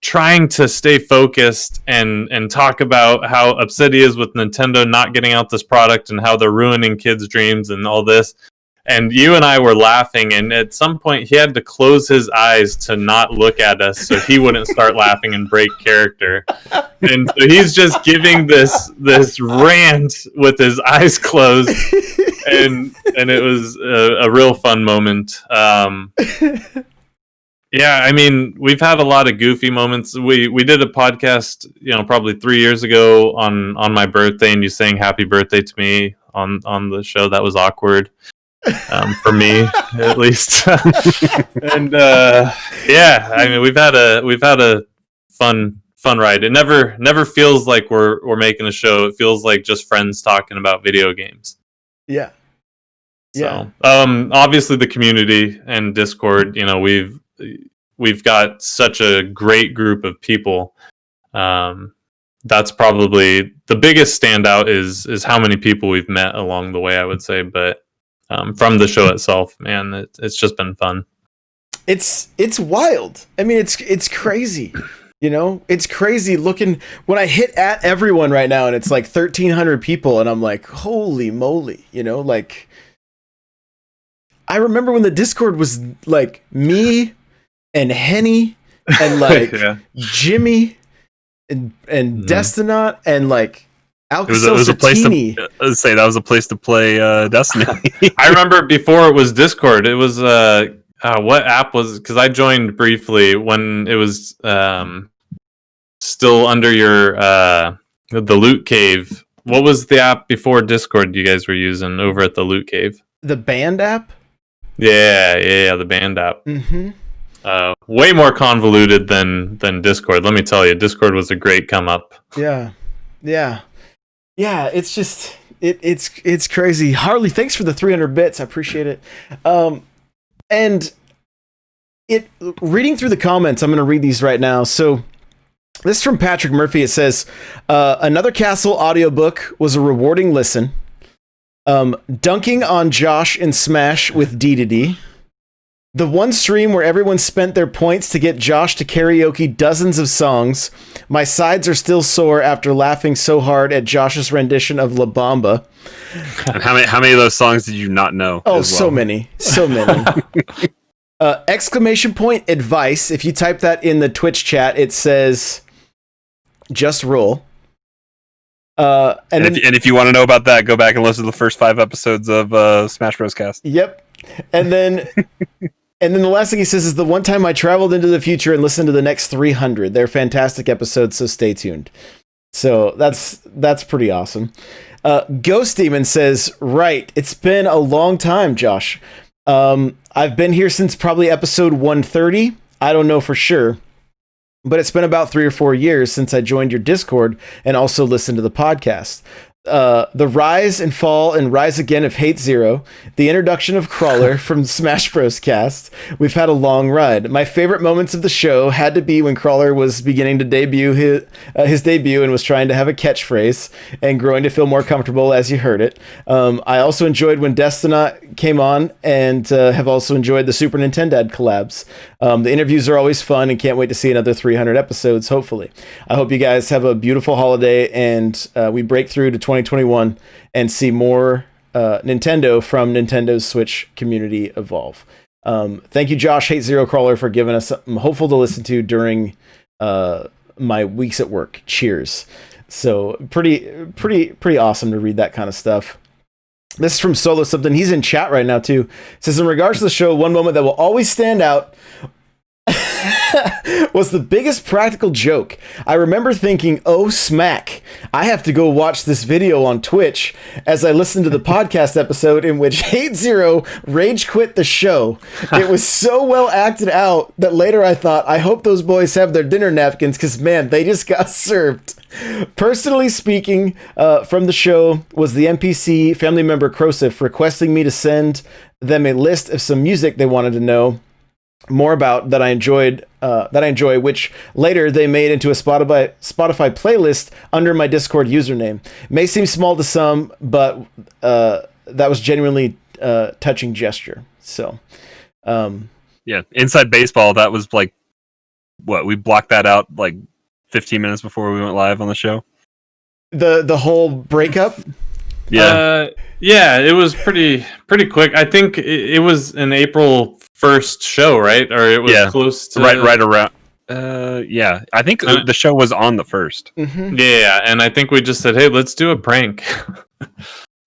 trying to stay focused and talk about how upset he is with Nintendo not getting out this product and how they're ruining kids' dreams and all this. And you and I were laughing, and at some point he had to close his eyes to not look at us so he wouldn't start laughing and break character. And so he's just giving this rant with his eyes closed, and it was a real fun moment. Yeah, I mean, we've had a lot of goofy moments. We did a podcast, probably 3 years ago on my birthday, and you sang "Happy Birthday" to me on the show. That was awkward, for me at least. And yeah, I mean, we've had a fun ride. It never feels like we're making a show. It feels like just friends talking about video games. Yeah. Yeah. So, obviously the community and Discord, we've got such a great group of people. That's probably the biggest standout is how many people we've met along the way, I would say. But from the show itself, man, it's just been fun. It's wild. I mean, it's crazy. It's crazy looking when I hit at everyone right now, and it's like 1,300 people, and I'm like, holy moly, like. I remember when the Discord was like me and Henny and like yeah. Jimmy and Destinot and like it was a place to say that was a place to play Destiny. I remember before it was Discord. It was what app was it? Because I joined briefly when it was still under your the Loot Cave. What was the app before Discord you guys were using over at the Loot Cave? The Band app? Yeah, the Band app. Mm-hmm. Way more convoluted than Discord. Let me tell you, Discord was a great come up. Yeah. It's just it's crazy. Harley, thanks for the 300 bits. I appreciate it. And reading through the comments, I'm going to read these right now. So this is from Patrick Murphy. It says, another Castle audiobook was a rewarding listen. Dunking on Josh in Smash with D2D. The one stream where everyone spent their points to get Josh to karaoke dozens of songs. My sides are still sore after laughing so hard at Josh's rendition of La Bamba. And how many of those songs did you not know? Oh, so many. Exclamation point advice. If you type that in the Twitch chat, it says just roll. And if you want to know about that, go back and listen to the first 5 episodes of Smash Bros. Cast. Yep. And then And then the last thing he says is the one time I traveled into the future and listened to the next 300. They're fantastic episodes, so stay tuned. So that's pretty awesome. Ghost Demon says, right, it's been a long time, Josh. I've been here since probably episode 130. I don't know for sure, but it's been about 3 or 4 years since I joined your Discord and also listened to the podcast. The rise and fall and rise again of Hate Zero, the introduction of Crawler from Smash Bros. Cast. We've had a long ride. My favorite moments of the show had to be when Crawler was beginning to debut his debut and was trying to have a catchphrase and growing to feel more comfortable as you heard it. I also enjoyed when Destinat came on and have also enjoyed the Super Nintendo collabs. The interviews are always fun and can't wait to see another 300 episodes, hopefully. I hope you guys have a beautiful holiday and we break through to 2021 and see more Nintendo from Nintendo's Switch community evolve. Thank you, Josh Hate Zero Crawler, for giving us something hopeful to listen to during my weeks at work. Cheers. So pretty awesome to read that kind of stuff. This is from Solo Something. He's in chat right now too. It says, in regards to the show, one moment that will always stand out was the biggest practical joke. I remember thinking, oh smack, I have to go watch this video on Twitch as I listened to the podcast episode in which Hate Zero rage quit the show. It was so well acted out that later I thought, I hope those boys have their dinner napkins because man, they just got served. Personally speaking, from the show was the NPC family member Krosif requesting me to send them a list of some music they wanted to know more about that I enjoy, which later they made into a Spotify playlist under my Discord username. May seem small to some, but that was genuinely touching gesture. So, yeah, Inside Baseball. That was like what we blocked that out like 15 minutes before we went live on the show. The whole breakup. Yeah, yeah, it was pretty quick. I think it was an April 1st show, right? Or it was close to right around. Yeah, I think the show was on the 1st. Mm-hmm. Yeah, and I think we just said, "Hey, let's do a prank,"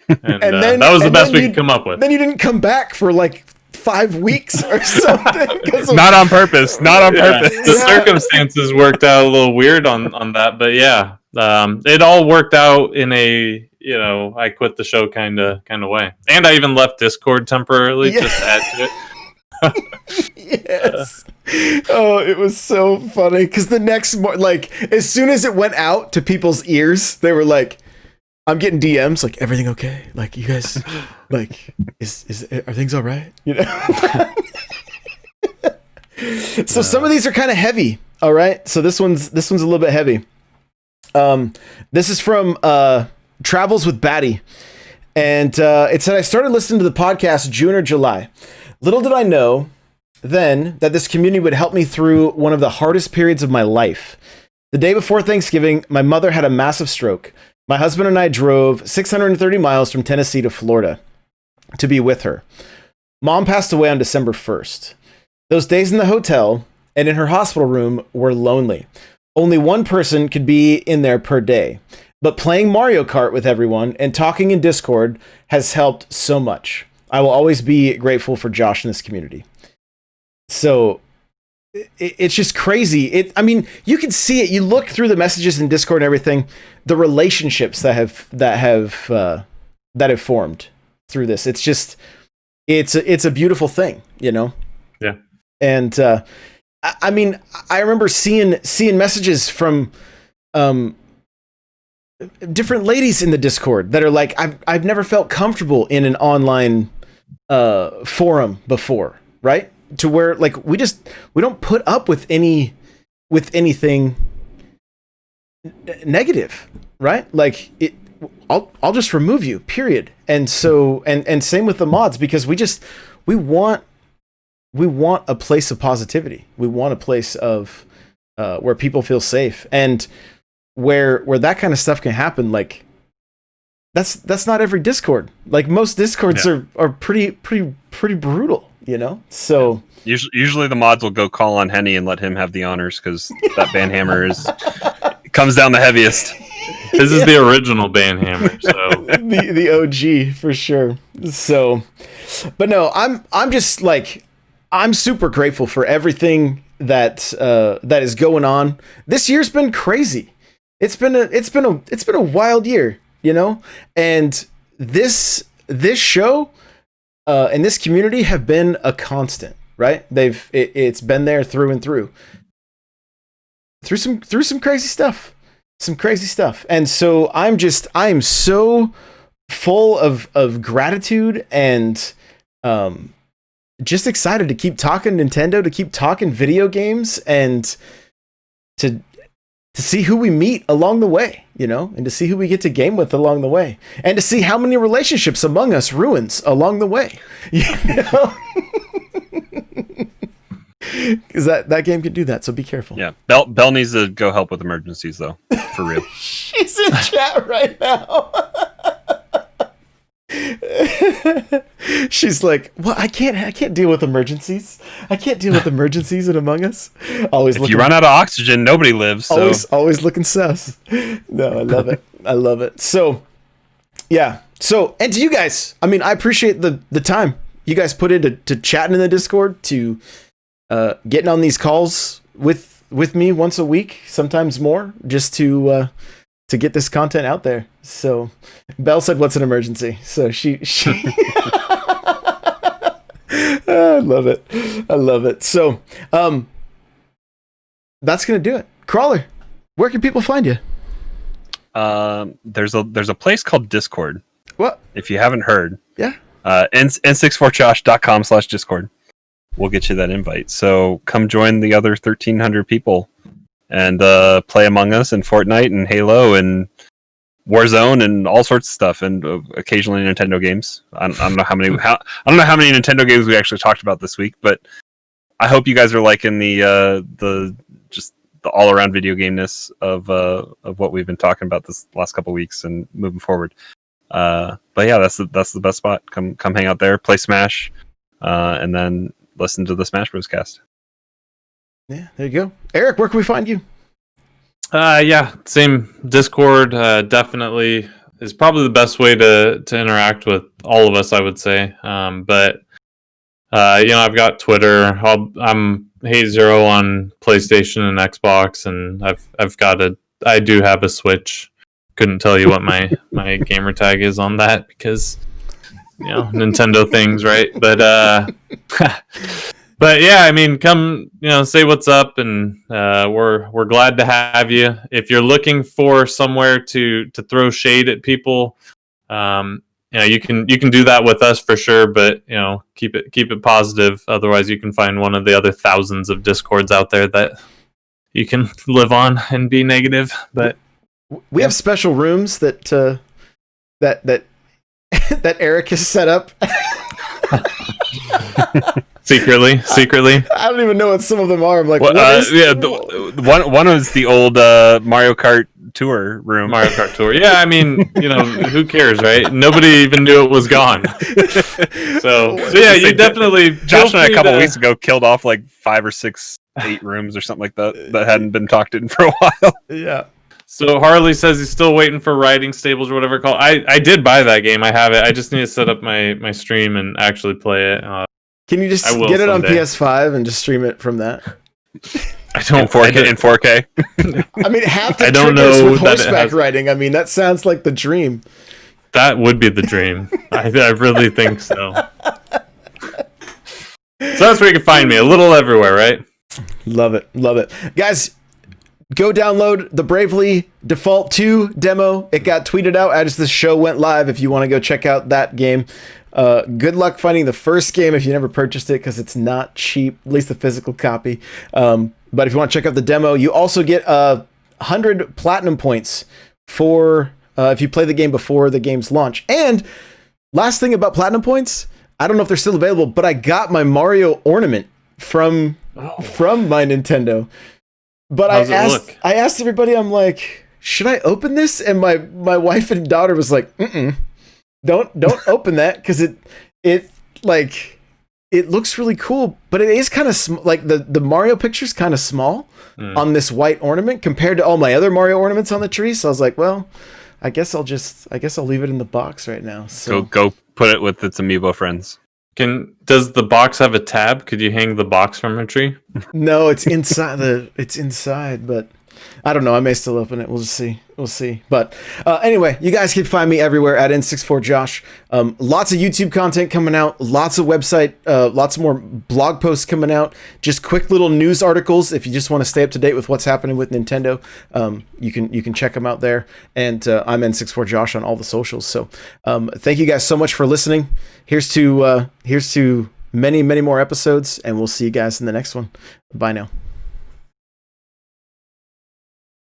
and then that was the best we could come up with. Then you didn't come back for like 5 weeks or something. Not on purpose. Not on purpose. The circumstances worked out a little weird on that, but yeah, it all worked out in a I quit the show kind of way, and I even left Discord temporarily just to add to it. Yes. Oh, it was so funny because the next like as soon as it went out to people's ears, they were like, I'm getting DMs like, everything okay? Like, you guys, like, are things all right? So some of these are kind of heavy. All right. So this one's a little bit heavy. This is from Travels with Batty, and it said I started listening to the podcast June or July. Little did I know then that this community would help me through one of the hardest periods of my life. The day before Thanksgiving, my mother had a massive stroke. My husband and I drove 630 miles from Tennessee to Florida to be with her. Mom passed away on December 1st. Those days in the hotel and in her hospital room were lonely. Only one person could be in there per day. But playing Mario Kart with everyone and talking in Discord has helped so much. I will always be grateful for Josh in this community. So it's just crazy. I mean, you can see it. You look through the messages in Discord and everything, the relationships that have formed through this. It's just, it's a beautiful thing, Yeah. And I mean, I remember seeing messages from different ladies in the Discord that are like, I've never felt comfortable in an online forum before, right? To where like we don't put up with anything negative, right? Like I'll just remove you, period. And so and same with the mods, because we want a place of positivity. We want a place of where people feel safe, and where that kind of stuff can happen. Like that's not every Discord. Like most Discords are pretty brutal, So usually the mods will go call on Henny and let him have the honors because that banhammer comes down the heaviest. This is the original banhammer, so the OG for sure. So, but no, I'm just like, I'm super grateful for everything that is going on. This year's been crazy. It's been a wild year, you know? And this show and this community have been a constant, right? It's been there through and through some crazy stuff. Some crazy stuff. And so I am so full of gratitude and just excited to keep talking Nintendo, to keep talking video games, and to see who we meet along the way, you know, and to see who we get to game with along the way, and to see how many relationships among us ruins along the way, you know. Because that game can do that, so be careful. Yeah, Belle needs to go help with emergencies, though, for real. She's in chat right now. She's like, "Well, I can't deal with emergencies. I can't deal with emergencies in Among Us." Always, if you run out of oxygen, nobody lives. So. Always looking sus. No, I love it. I love it. So, yeah. So, and to you guys, I mean, I appreciate the time you guys put into chatting in the Discord, to getting on these calls with me once a week, sometimes more, just to get this content out there. So Belle said, "What's an emergency?" So she I love it. I love it. So that's gonna do it. Crawler, where can people find you? There's a place called Discord. What? If you haven't heard. Yeah. n64josh.com/discord. We'll get you that invite. So come join the other 1,300 people and play Among Us and Fortnite and Halo and Warzone and all sorts of stuff, and occasionally Nintendo games. I don't know how many Nintendo games we actually talked about this week, but I hope you guys are liking the all around video gameness of what we've been talking about this last couple weeks and moving forward. But yeah, that's the best spot. Come hang out there, play Smash, and then listen to the Smash Bros. Cast. Yeah, there you go. Eric, where can we find you? Yeah, same Discord. Definitely is probably the best way to interact with all of us, I would say. But I've got Twitter. I'm Hey0 on PlayStation and Xbox, and I do have a Switch. Couldn't tell you what my gamer tag is on that because Nintendo things, right? But yeah, I mean, come say what's up, and we're glad to have you. If you're looking for somewhere to throw shade at people, you can do that with us for sure. But keep it positive. Otherwise, you can find one of the other thousands of Discords out there that you can live on and be negative. But we have special rooms that that Eric has set up. Secretly. I don't even know what some of them are. I'm like, one is the old Mario Kart Tour room. Mario Kart Tour. Yeah, I mean, who cares, right? Nobody even knew it was gone. So yeah, you definitely. Josh and I a couple weeks ago killed off like 5 or 6, 8 rooms or something like that hadn't been talked in for a while. Yeah. So Harley says he's still waiting for Riding Stables or whatever it's called. I did buy that game. I have it. I just need to set up my stream and actually play it. Can you just get it on PS5 and just stream it from that? I don't in 4K. I mean, half the triggers with horseback riding. I mean, that sounds like the dream. That would be the dream. I really think so. So that's where you can find me. A little everywhere, right? Love it. Guys, go download the Bravely Default 2 demo. It got tweeted out as the show went live if you want to go check out that game. Good luck finding the first game if you never purchased it, because it's not cheap, at least the physical copy. But if you want to check out the demo, you also get 100 platinum points for if you play the game before the game's launch. And last thing about platinum points, I don't know if they're still available, but I got my Mario Ornament from my Nintendo. But I asked everybody, I'm like, should I open this? And my wife and daughter was like, don't open that, because it looks really cool, but it is kind of like the Mario picture's kind of small on this white ornament compared to all my other Mario ornaments on the tree. So I was like, well, I guess I'll leave it in the box right now. So go put it with its amiibo friends. Does the box have a tab? Could you hang the box from a tree? No, it's inside it's inside, but I don't know. I may still open it. We'll just see. We'll see. But anyway, you guys can find me everywhere at N64Josh. Lots of YouTube content coming out. Lots of website, lots more blog posts coming out. Just quick little news articles. If you just want to stay up to date with what's happening with Nintendo, you can check them out there. And I'm N64Josh on all the socials. So thank you guys so much for listening. Here's to many more episodes, and we'll see you guys in the next one. Bye now.